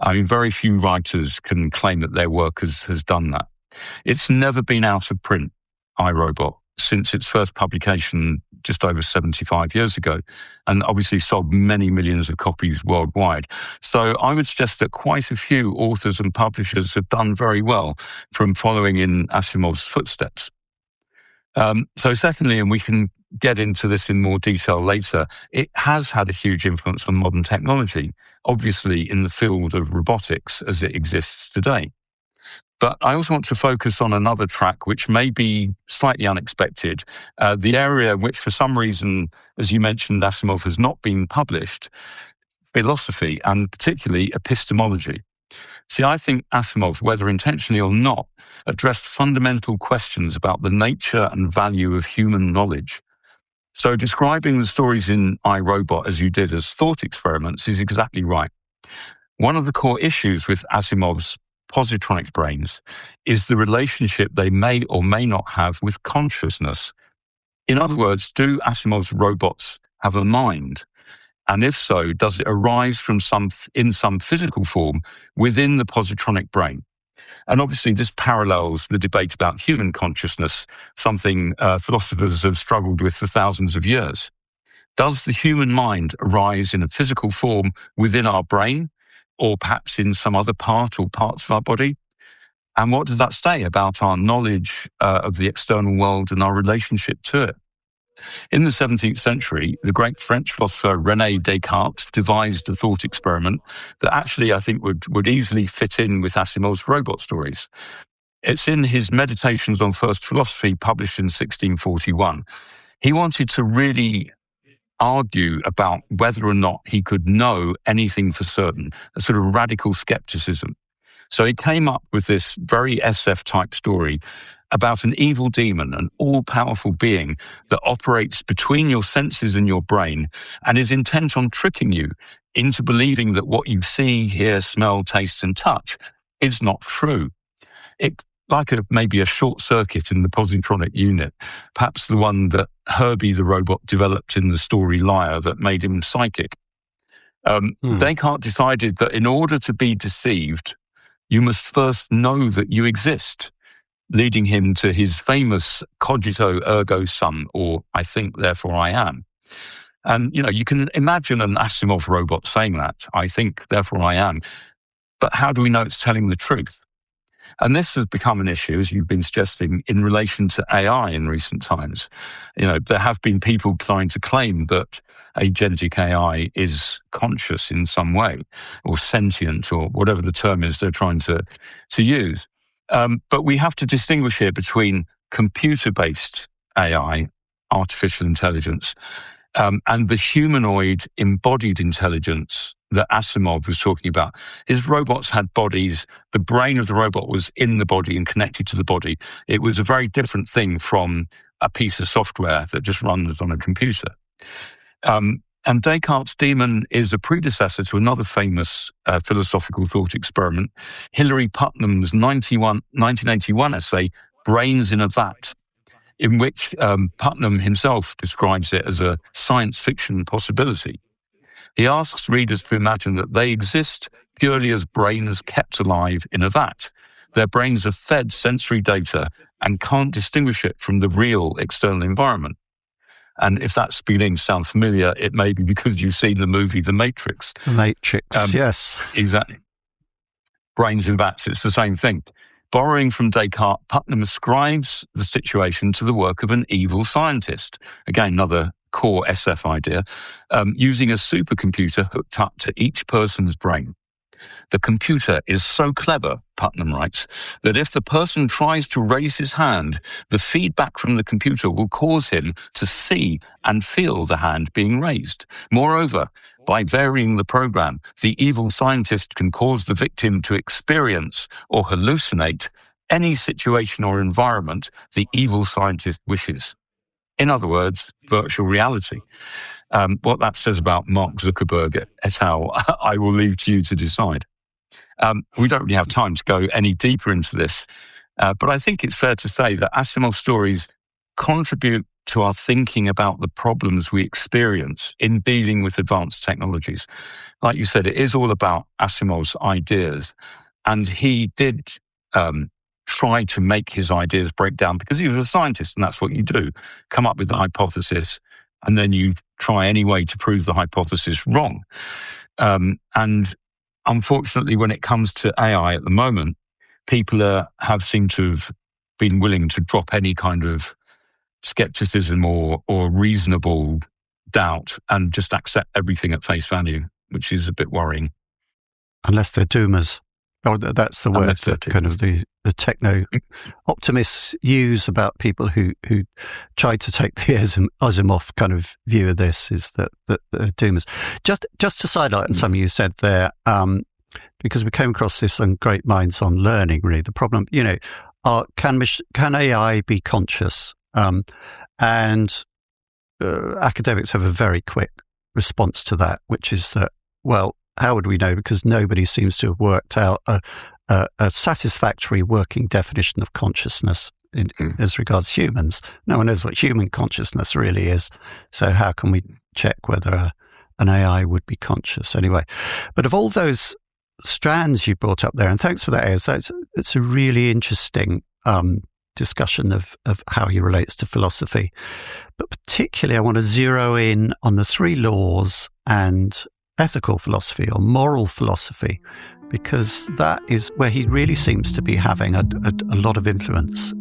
I mean, very few writers can claim that their work has done that. It's never been out of print, iRobot, since its first publication just over 75 years ago, and obviously sold many millions of copies worldwide. So I would suggest that quite a few authors and publishers have done very well from following in Asimov's footsteps. So secondly, and we can get into this in more detail later, it has had a huge influence on modern technology, obviously in the field of robotics as it exists today. But I also want to focus on another track, which may be slightly unexpected, the area which for some reason, as you mentioned, Asimov has not been published, philosophy, and particularly epistemology. See, I think Asimov, whether intentionally or not, addressed fundamental questions about the nature and value of human knowledge. So describing the stories in iRobot as you did as thought experiments is exactly right. One of the core issues with Asimov's positronic brains is the relationship they may or may not have with consciousness. In other words, do Asimov's robots have a mind? And if so, does it arise from in some physical form within the positronic brain? And obviously this parallels the debate about human consciousness, something philosophers have struggled with for thousands of years. Does the human mind arise in a physical form within our brain, or perhaps in some other part or parts of our body? And what does that say about our knowledge of the external world and our relationship to it? In the 17th century, the great French philosopher René Descartes devised a thought experiment that actually I think would easily fit in with Asimov's robot stories. It's in his Meditations on First Philosophy, published in 1641. He wanted to really argue about whether or not he could know anything for certain, a sort of radical skepticism. So he came up with this very SF-type story about an evil demon, an all-powerful being that operates between your senses and your brain and is intent on tricking you into believing that what you see, hear, smell, taste, and touch is not true. It's like maybe a short circuit in the positronic unit, perhaps the one that Herbie the robot developed in the story Liar that made him psychic. Descartes decided that in order to be deceived, you must first know that you exist, leading him to his famous cogito ergo sum, or I think, therefore I am. And, you can imagine an Asimov robot saying that, I think, therefore I am. But how do we know it's telling the truth? And this has become an issue, as you've been suggesting, in relation to AI in recent times. There have been people trying to claim that agentic AI is conscious in some way, or sentient, or whatever the term is they're trying to use. But we have to distinguish here between computer-based AI, artificial intelligence, and the humanoid embodied intelligence that Asimov was talking about. His robots had bodies. The brain of the robot was in the body and connected to the body. It was a very different thing from a piece of software that just runs on a computer. And Descartes' demon is a predecessor to another famous philosophical thought experiment, Hilary Putnam's 1981 essay, Brains in a Vat, in which Putnam himself describes it as a science fiction possibility. He asks readers to imagine that they exist purely as brains kept alive in a vat. Their brains are fed sensory data and can't distinguish it from the real external environment. And if that beginning sounds familiar, it may be because you've seen the movie The Matrix. The Matrix, yes. Exactly. Brains in vats, it's the same thing. Borrowing from Descartes, Putnam ascribes the situation to the work of an evil scientist. Again, another core SF idea, using a supercomputer hooked up to each person's brain. The computer is so clever, Putnam writes, that if the person tries to raise his hand, the feedback from the computer will cause him to see and feel the hand being raised. Moreover, by varying the program, the evil scientist can cause the victim to experience or hallucinate any situation or environment the evil scientist wishes. In other words, virtual reality. What that says about Mark Zuckerberg et al., I will leave to you to decide. We don't really have time to go any deeper into this, but I think it's fair to say that Asimov's stories contribute to our thinking about the problems we experience in dealing with advanced technologies. Like you said, it is all about Asimov's ideas, and he did try to make his ideas break down because he was a scientist, and that's what you do. Come up with the hypothesis, and then you try any way to prove the hypothesis wrong. And unfortunately, when it comes to AI at the moment, people have seemed to have been willing to drop any kind of skepticism or reasonable doubt and just accept everything at face value, which is a bit worrying. Unless they're doomers. Oh, that's the word that kind of the techno optimists use about people who try to take the Asimov kind of view of this, is that they're doomers. Just to sidelight on something you said there, because we came across this on Great Minds on Learning, really. The problem, can AI be conscious? And academics have a very quick response to that, which is that, well, how would we know? Because nobody seems to have worked out a satisfactory working definition of consciousness as regards humans. No one knows what human consciousness really is. So how can we check whether an AI would be conscious anyway. But of all those strands you brought up there, and thanks for that, Ez, it's a really interesting discussion of how he relates to philosophy. But particularly, I want to zero in on the three laws and ethical philosophy or moral philosophy, because that is where he really seems to be having a lot of influence.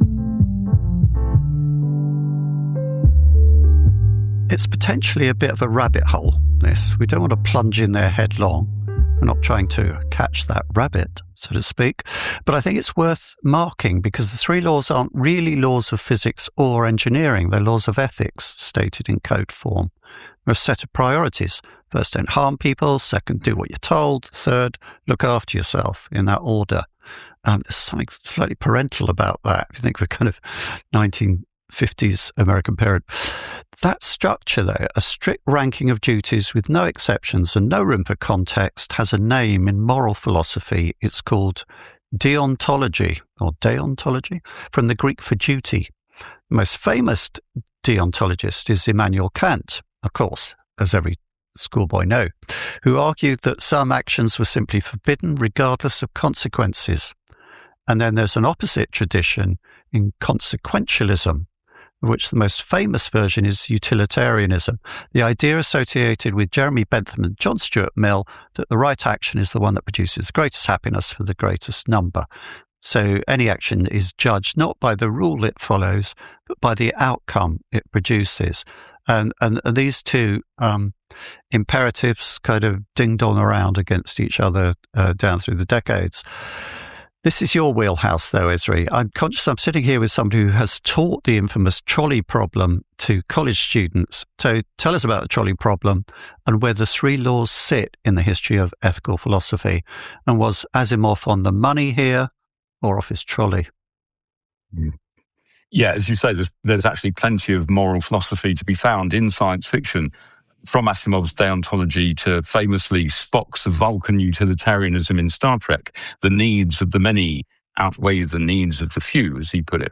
It's potentially a bit of a rabbit hole, this. We don't want to plunge in there headlong. We're not trying to catch that rabbit, so to speak. But I think it's worth marking because the three laws aren't really laws of physics or engineering. They're laws of ethics stated in code form. They're a set of priorities. First, don't harm people. Second, do what you're told. Third, look after yourself, in that order. There's something slightly parental about that. If you think of a kind of 1950s American parent. That structure, though, a strict ranking of duties with no exceptions and no room for context, has a name in moral philosophy. It's called deontology, or deontology, from the Greek for duty. The most famous deontologist is Immanuel Kant, of course, as every schoolboy know, who argued that some actions were simply forbidden regardless of consequences. And then there's an opposite tradition in consequentialism, of which the most famous version is utilitarianism, the idea associated with Jeremy Bentham and John Stuart Mill that the right action is the one that produces the greatest happiness for the greatest number. So any action is judged not by the rule it follows, but by the outcome it produces. And these two imperatives kind of ding-dong around against each other down through the decades. This is your wheelhouse, though, Ezri. I'm conscious I'm sitting here with somebody who has taught the infamous trolley problem to college students. So tell us about the trolley problem and where the three laws sit in the history of ethical philosophy. And was Asimov on the money here or off his trolley? Yeah, as you say, there's actually plenty of moral philosophy to be found in science fiction, from Asimov's deontology to famously Spock's Vulcan utilitarianism in Star Trek. The needs of the many outweigh the needs of the few, as he put it.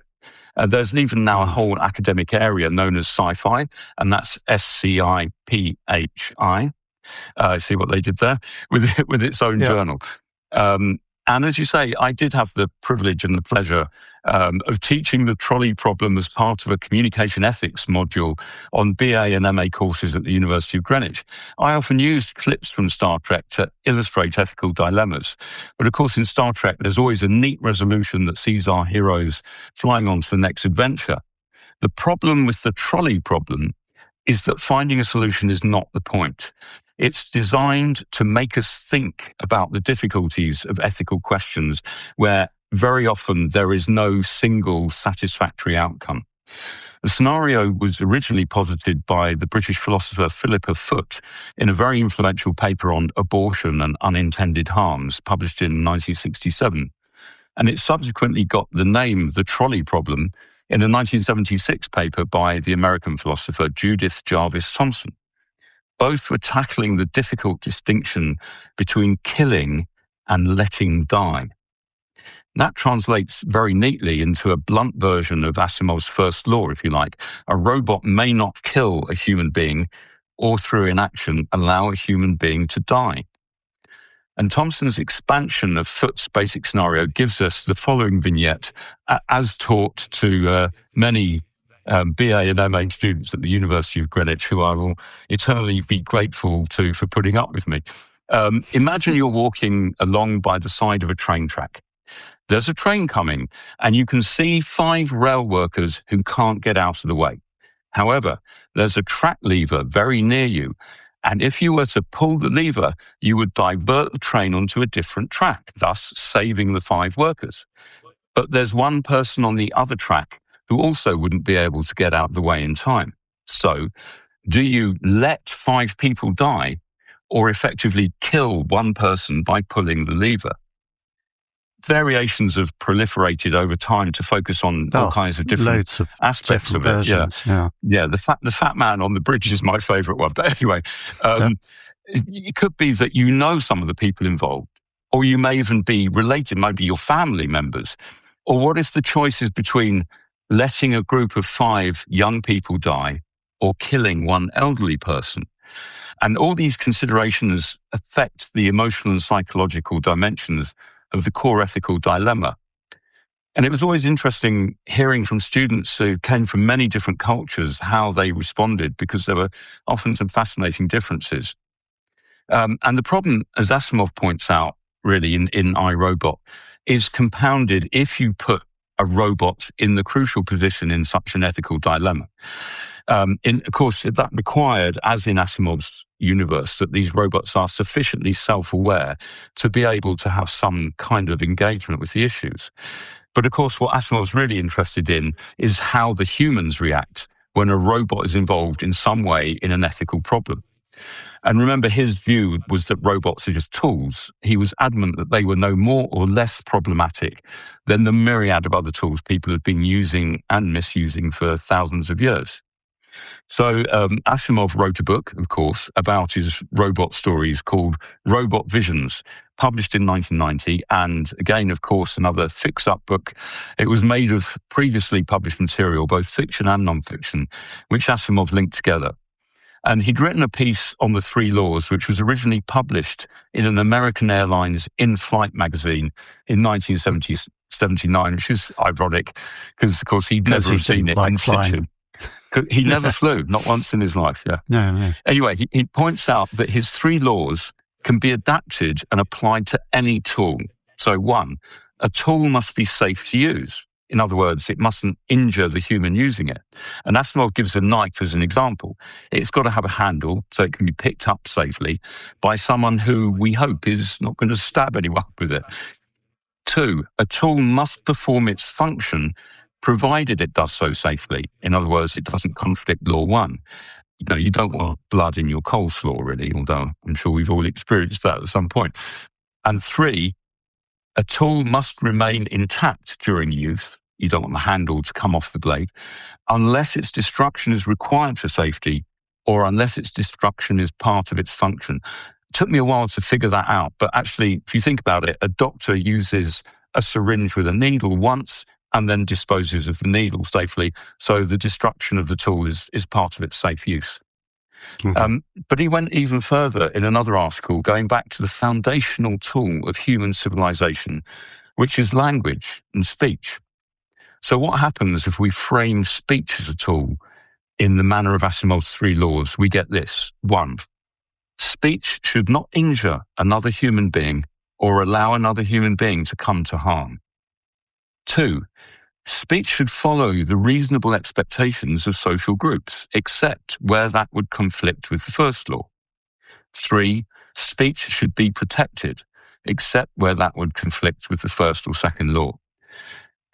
There's even now a whole academic area known as sci-fi, and that's SCIPHI. See what they did there? With its own journal. And as you say, I did have the privilege and the pleasure of teaching the trolley problem as part of a communication ethics module on BA and MA courses at the University of Greenwich. I often used clips from Star Trek to illustrate ethical dilemmas. But of course, in Star Trek, there's always a neat resolution that sees our heroes flying on to the next adventure. The problem with the trolley problem is that finding a solution is not the point. It's designed to make us think about the difficulties of ethical questions where very often there is no single satisfactory outcome. The scenario was originally posited by the British philosopher Philippa Foot in a very influential paper on abortion and unintended harms published in 1967. And it subsequently got the name the trolley problem in a 1976 paper by the American philosopher Judith Jarvis Thomson. Both were tackling the difficult distinction between killing and letting die. That translates very neatly into a blunt version of Asimov's first law, if you like. A robot may not kill a human being or through inaction allow a human being to die. And Thomson's expansion of Foot's basic scenario gives us the following vignette, as taught to many BA and MA students at the University of Greenwich, who I will eternally be grateful to for putting up with me. Imagine you're walking along by the side of a train track. There's a train coming, and you can see 5 rail workers who can't get out of the way. However, there's a track lever very near you, and if you were to pull the lever, you would divert the train onto a different track, thus saving the 5 workers. But there's one person on the other track who also wouldn't be able to get out of the way in time. So, do you let 5 people die or effectively kill one person by pulling the lever? Variations have proliferated over time to focus on all kinds of different aspects of it. Versions, yeah. The fat man on the bridge is my favourite one. But anyway, it could be that you know some of the people involved, or you may even be related, maybe your family members. Or what if the choice is between letting a group of 5 young people die or killing one elderly person? And all these considerations affect the emotional and psychological dimensions of the core ethical dilemma. And it was always interesting hearing from students who came from many different cultures how they responded, because there were often some fascinating differences. And the problem, as Asimov points out, really, in I, Robot, is compounded if you put a robot in the crucial position in such an ethical dilemma. Of course, that required, as in Asimov's universe, that these robots are sufficiently self-aware to be able to have some kind of engagement with the issues. But of course, what Asimov's really interested in is how the humans react when a robot is involved in some way in an ethical problem. And remember, his view was that robots are just tools. He was adamant that they were no more or less problematic than the myriad of other tools people have been using and misusing for thousands of years. So Asimov wrote a book, of course, about his robot stories called Robot Visions, published in 1990. And again, of course, another fix-up book. It was made of previously published material, both fiction and non-fiction, which Asimov linked together. And he'd written a piece on the Three Laws, which was originally published in an American Airlines in-flight magazine in 1979, which is ironic because, of course, he'd never seen it in situ. He never flew, not once in his life. Yeah. No. Anyway, he points out that his three laws can be adapted and applied to any tool. So 1, a tool must be safe to use. In other words, it mustn't injure the human using it. And Asimov gives a knife as an example. It's got to have a handle so it can be picked up safely by someone who we hope is not going to stab anyone with it. 2, a tool must perform its function provided it does so safely. In other words, it doesn't contradict Law 1. You don't want blood in your coleslaw, really, although I'm sure we've all experienced that at some point. And 3, a tool must remain intact during use. You don't want the handle to come off the blade, unless its destruction is required for safety or unless its destruction is part of its function. It took me a while to figure that out, but actually, if you think about it, a doctor uses a syringe with a needle once and then disposes of the needle safely, so the destruction of the tool is part of its safe use. Mm-hmm. But he went even further in another article, going back to the foundational tool of human civilization, which is language and speech. So what happens if we frame speech as a tool in the manner of Asimov's Three Laws? We get this. 1, speech should not injure another human being or allow another human being to come to harm. 2, speech should follow the reasonable expectations of social groups, except where that would conflict with the first law. 3, speech should be protected, except where that would conflict with the first or second law.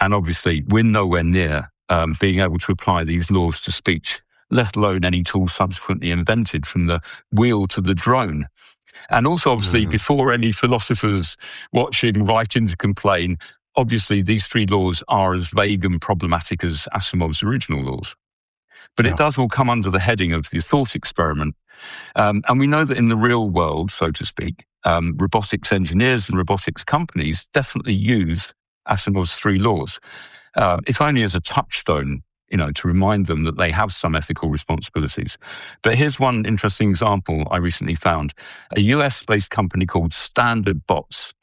And obviously, we're nowhere near being able to apply these laws to speech, let alone any tool subsequently invented, from the wheel to the drone. And also, obviously, before any philosophers watching write in to complain, obviously, these three laws are as vague and problematic as Asimov's original laws. But it does all come under the heading of the thought experiment. And we know that in the real world, so to speak, robotics engineers and robotics companies definitely use Asimov's three laws, if only as a touchstone, to remind them that they have some ethical responsibilities. But here's one interesting example I recently found. A US-based company called Standard Bots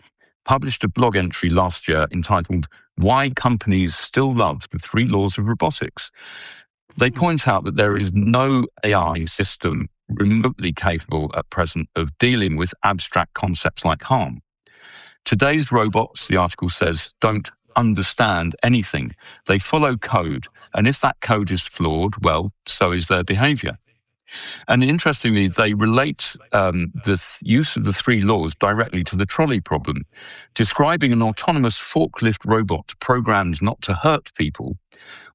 published a blog entry last year entitled "Why Companies Still Love the Three Laws of Robotics." They point out that there is no AI system remotely capable at present of dealing with abstract concepts like harm. Today's robots, the article says, don't understand anything. They follow code, and if that code is flawed, well, so is their behavior. And interestingly, they relate the use of the three laws directly to the trolley problem, describing an autonomous forklift robot programmed not to hurt people.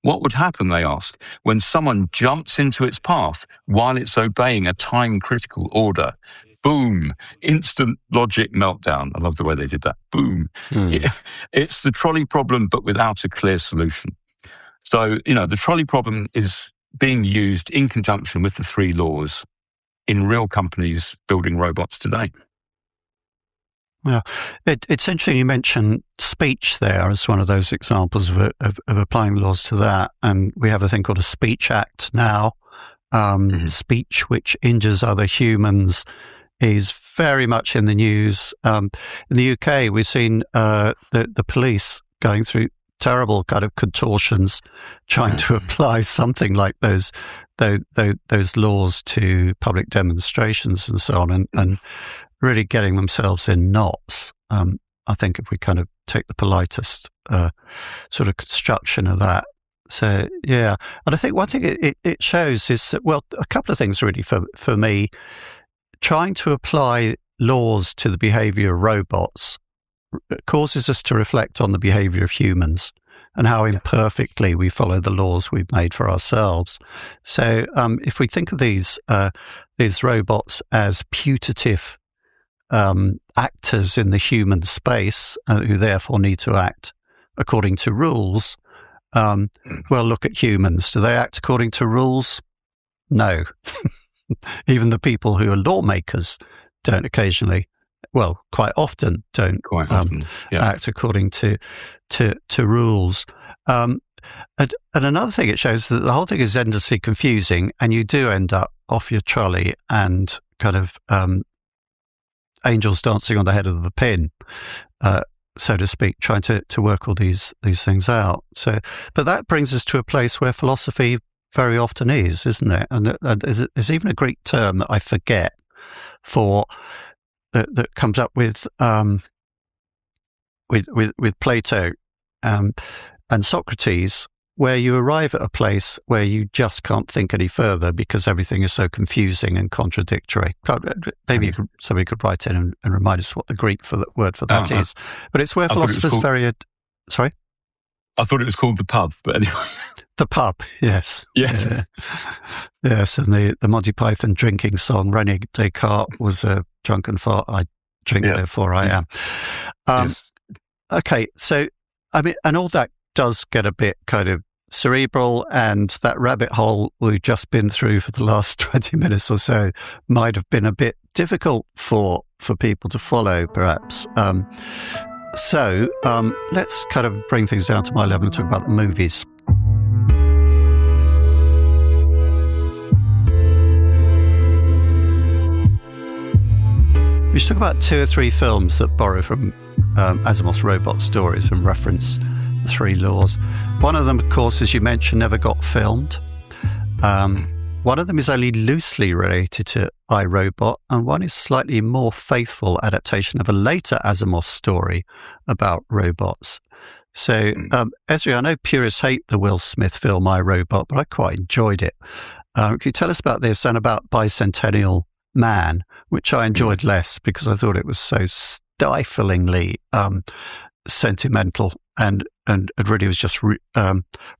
What would happen, they ask, when someone jumps into its path while it's obeying a time-critical order? Boom, instant logic meltdown. I love the way they did that. Boom. It's the trolley problem, but without a clear solution. So, the trolley problem is being used in conjunction with the three laws in real companies building robots today. Yeah, it's interesting you mentioned speech there as one of those examples of applying laws to that. And we have a thing called a Speech Act now, speech which injures other humans is very much in the news. In the UK, we've seen the police going through terrible kind of contortions, trying to apply something like those laws to public demonstrations and so on, and really getting themselves in knots. I think if we kind of take the politest sort of construction of that. So, yeah. And I think one thing it shows is that, well, a couple of things really for me. Trying to apply laws to the behavior of robots causes us to reflect on the behavior of humans and how imperfectly we follow the laws we've made for ourselves. So if we think of these robots as putative actors in the human space who therefore need to act according to rules, well, look at humans. Do they act according to rules? No. Even the people who are lawmakers don't occasionally, well, quite often don't act according to rules. And another thing it shows that the whole thing is endlessly confusing, and you do end up off your trolley and kind of angels dancing on the head of the pin, so to speak, trying to work all these things out. So, but that brings us to a place where philosophy very often is, isn't it? And there's even a Greek term that I forget for that comes up with Plato and Socrates, where you arrive at a place where you just can't think any further because everything is so confusing and contradictory. Maybe somebody could write in and remind us what the Greek word for that is. But it's where philosophers Sorry? I thought it was called the pub, but anyway. The pub, yes. Yes. Yes, and the Monty Python drinking song, René Descartes was a drunken fart. I drink, therefore I am. Yes. Okay, so, I mean, and all that does get a bit kind of cerebral, and that rabbit hole we've just been through for the last 20 minutes or so might have been a bit difficult for people to follow, perhaps. So let's kind of bring things down to my level and talk about the movies. We should talk about 2 or 3 films that borrow from Asimov's robot stories and reference the 3 laws. One of them, of course, as you mentioned, never got filmed. One of them is only loosely related to iRobot, and one is slightly more faithful adaptation of a later Asimov story about robots. So, Ezri, I know purists hate the Will Smith film iRobot, but I quite enjoyed it. Can you tell us about this and about Bicentennial Man, which I enjoyed less because I thought it was so stiflingly sentimental and it really was just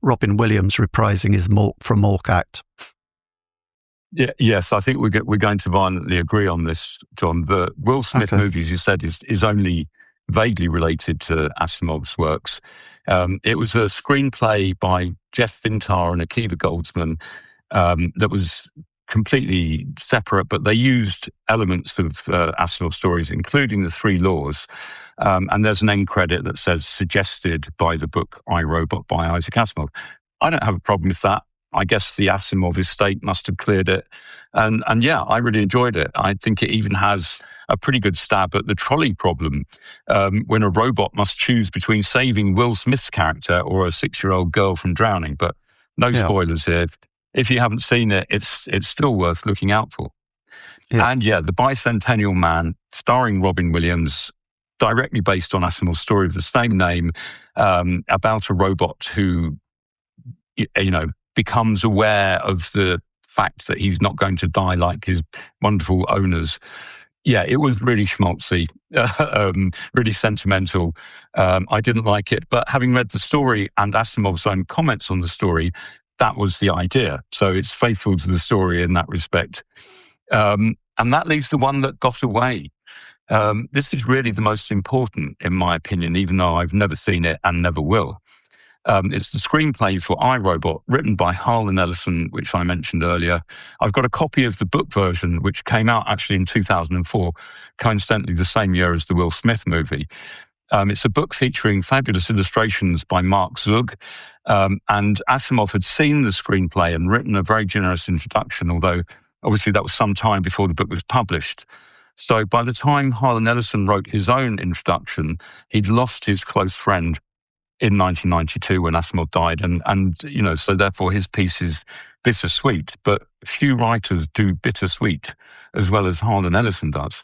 Robin Williams reprising his Mork from Mork act. Yeah, yes, I think we're going to violently agree on this, John. The Will Smith movie, as you said, is only vaguely related to Asimov's works. It was a screenplay by Jeff Vintar and Akiva Goldsman that was completely separate, but they used elements of Asimov stories, including the 3 laws. And there's an end credit that says suggested by the book iRobot by Isaac Asimov. I don't have a problem with that. I guess the Asimov estate must have cleared it. And yeah, I really enjoyed it. I think it even has a pretty good stab at the trolley problem, when a robot must choose between saving Will Smith's character or a 6-year-old girl from drowning. But no spoilers here. If you haven't seen it, it's still worth looking out for. Yeah. And yeah, The Bicentennial Man, starring Robin Williams, directly based on Asimov's story of the same name, about a robot who, becomes aware of the fact that he's not going to die like his wonderful owners. Yeah, it was really schmaltzy, really sentimental. I didn't like it, but having read the story and Asimov's own comments on the story, that was the idea. So it's faithful to the story in that respect. And that leaves the one that got away. This is really the most important, in my opinion, even though I've never seen it and never will. It's the screenplay for iRobot, written by Harlan Ellison, which I mentioned earlier. I've got a copy of the book version, which came out actually in 2004, coincidentally the same year as the Will Smith movie. It's a book featuring fabulous illustrations by Mark Zug, And Asimov had seen the screenplay and written a very generous introduction, although obviously that was some time before the book was published. So by the time Harlan Ellison wrote his own introduction, he'd lost his close friend in 1992 when Asimov died. And so therefore his piece is bittersweet, but few writers do bittersweet as well as Harlan Ellison does.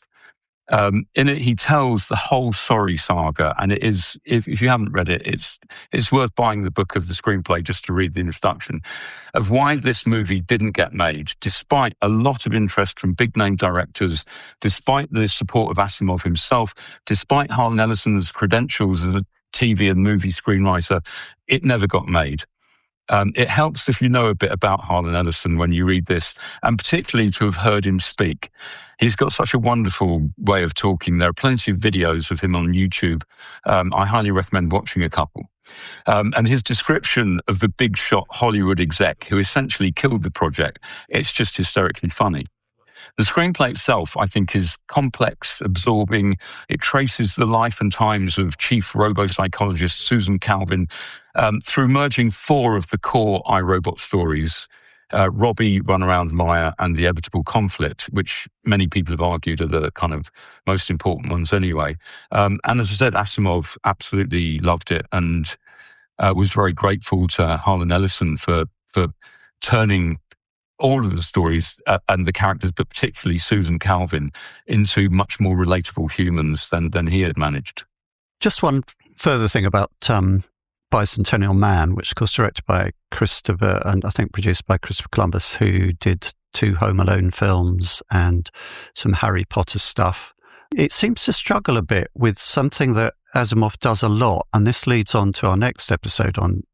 In it, he tells the whole sorry saga, and it is, if you haven't read it, it's worth buying the book of the screenplay just to read the introduction of why this movie didn't get made, despite a lot of interest from big-name directors, despite the support of Asimov himself, despite Harlan Ellison's credentials as a TV and movie screenwriter. It never got made. It helps if you know a bit about Harlan Ellison when you read this, and particularly to have heard him speak. He's got such a wonderful way of talking. There are plenty of videos of him on YouTube. I highly recommend watching a couple. And his description of the big shot Hollywood exec who essentially killed the project, it's just hysterically funny. The screenplay itself, I think, is complex, absorbing. It traces the life and times of chief robo-psychologist Susan Calvin through merging four of the core iRobot stories, Robbie, Runaround Maya, and The Inevitable Conflict, which many people have argued are the kind of most important ones anyway. And as I said, Asimov absolutely loved it and was very grateful to Harlan Ellison for turning all of the stories and the characters, but particularly Susan Calvin, into much more relatable humans than he had managed. Just one further thing about Bicentennial Man, which was directed by Christopher and I think produced by Christopher Columbus, who did 2 Home Alone films and some Harry Potter stuff. It seems to struggle a bit with something that Asimov does a lot, and this leads on to our next episode on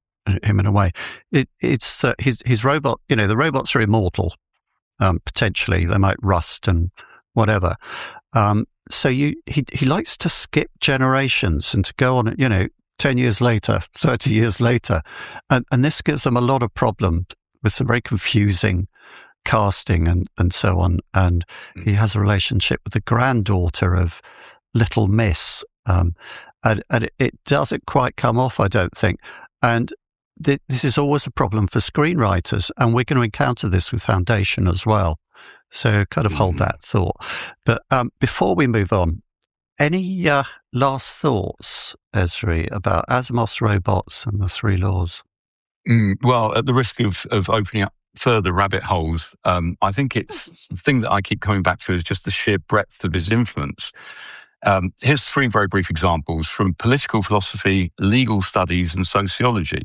him in a way. It's that his robot, the robots are immortal, potentially. They might rust and whatever. So he likes to skip generations and to go on, 10 years later, 30 years later. And this gives them a lot of problems with some very confusing casting and so on. And he has a relationship with the granddaughter of Little Miss. And it doesn't quite come off, I don't think. And this is always a problem for screenwriters, and we're going to encounter this with Foundation as well. So kind of hold that thought. But before we move on, any last thoughts, Ezri, about Asimov's robots and the 3 laws? Well, at the risk of opening up further rabbit holes, I think it's the thing that I keep coming back to is just the sheer breadth of his influence. Here's 3 very brief examples from political philosophy, legal studies, and sociology.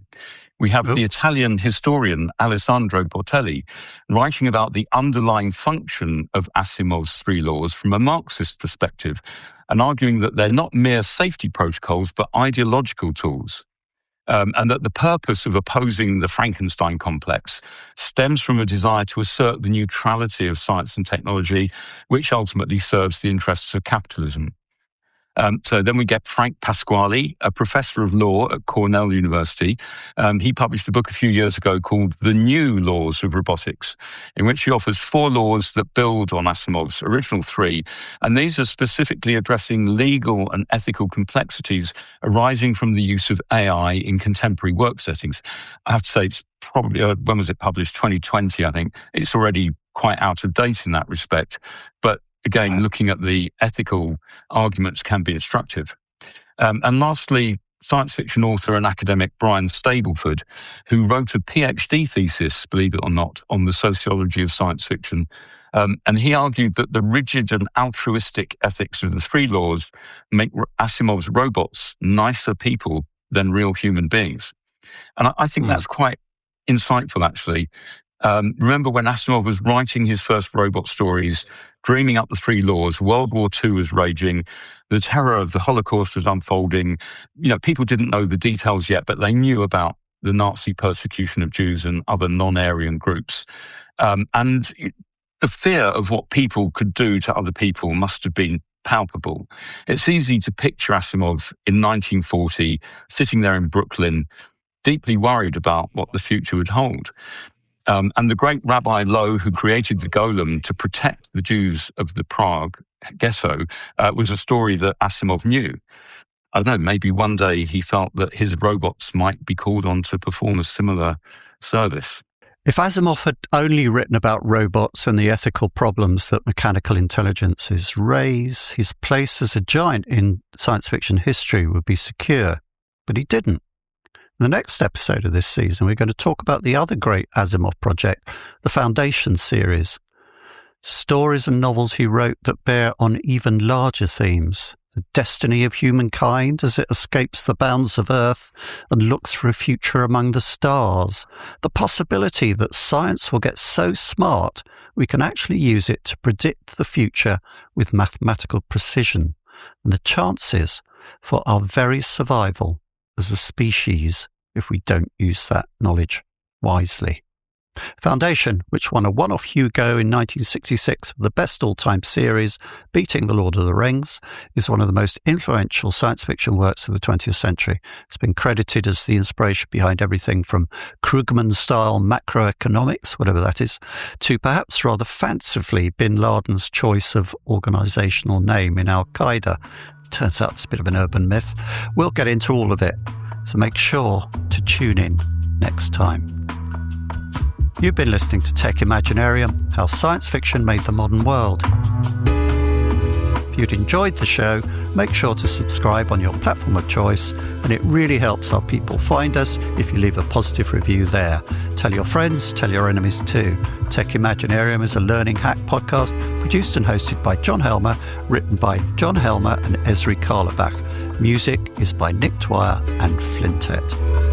We have the Italian historian Alessandro Portelli writing about the underlying function of Asimov's 3 laws from a Marxist perspective and arguing that they're not mere safety protocols but ideological tools. And that the purpose of opposing the Frankenstein complex stems from a desire to assert the neutrality of science and technology, which ultimately serves the interests of capitalism. So then we get Frank Pasquale, a professor of law at Cornell University. He published a book a few years ago called The New Laws of Robotics, in which he offers 4 laws that build on Asimov's original 3. And these are specifically addressing legal and ethical complexities arising from the use of AI in contemporary work settings. I have to say, it's probably, when was it published? 2020, I think. It's already quite out of date in that respect. But again, looking at the ethical arguments can be instructive. And lastly, science fiction author and academic Brian Stableford, who wrote a PhD thesis, believe it or not, on the sociology of science fiction. And he argued that the rigid and altruistic ethics of the 3 laws make Asimov's robots nicer people than real human beings. And I think that's quite insightful, actually. Remember when Asimov was writing his first robot stories, dreaming up the 3 laws, World War II was raging, the terror of the Holocaust was unfolding. People didn't know the details yet, but they knew about the Nazi persecution of Jews and other non-Aryan groups. And the fear of what people could do to other people must have been palpable. It's easy to picture Asimov in 1940, sitting there in Brooklyn, deeply worried about what the future would hold. And the great Rabbi Lowe, who created the golem to protect the Jews of the Prague ghetto, was a story that Asimov knew. I don't know, maybe one day he felt that his robots might be called on to perform a similar service. If Asimov had only written about robots and the ethical problems that mechanical intelligences raise, his place as a giant in science fiction history would be secure. But he didn't. In the next episode of this season, we're going to talk about the other great Asimov project, the Foundation series. Stories and novels he wrote that bear on even larger themes. The destiny of humankind as it escapes the bounds of Earth and looks for a future among the stars. The possibility that science will get so smart we can actually use it to predict the future with mathematical precision. And the chances for our very survival as a species if we don't use that knowledge wisely. Foundation, which won a one-off Hugo in 1966 for the best all-time series, beating The Lord of the Rings, is one of the most influential science fiction works of the 20th century. It's been credited as the inspiration behind everything from Krugman-style macroeconomics, whatever that is, to perhaps rather fancifully Bin Laden's choice of organisational name in Al-Qaeda. Turns out it's a bit of an urban myth. We'll get into all of it, so make sure to tune in next time. You've been listening to Tech Imaginarium, how science fiction made the modern world. If you'd enjoyed the show, make sure to subscribe on your platform of choice, and it really helps our people find us if you leave a positive review there. Tell your friends, tell your enemies too. Tech Imaginarium is a learning hack podcast produced and hosted by John Helmer, written by John Helmer and Ezri Carlebach. Music is by Nick Dwyer and Flintet.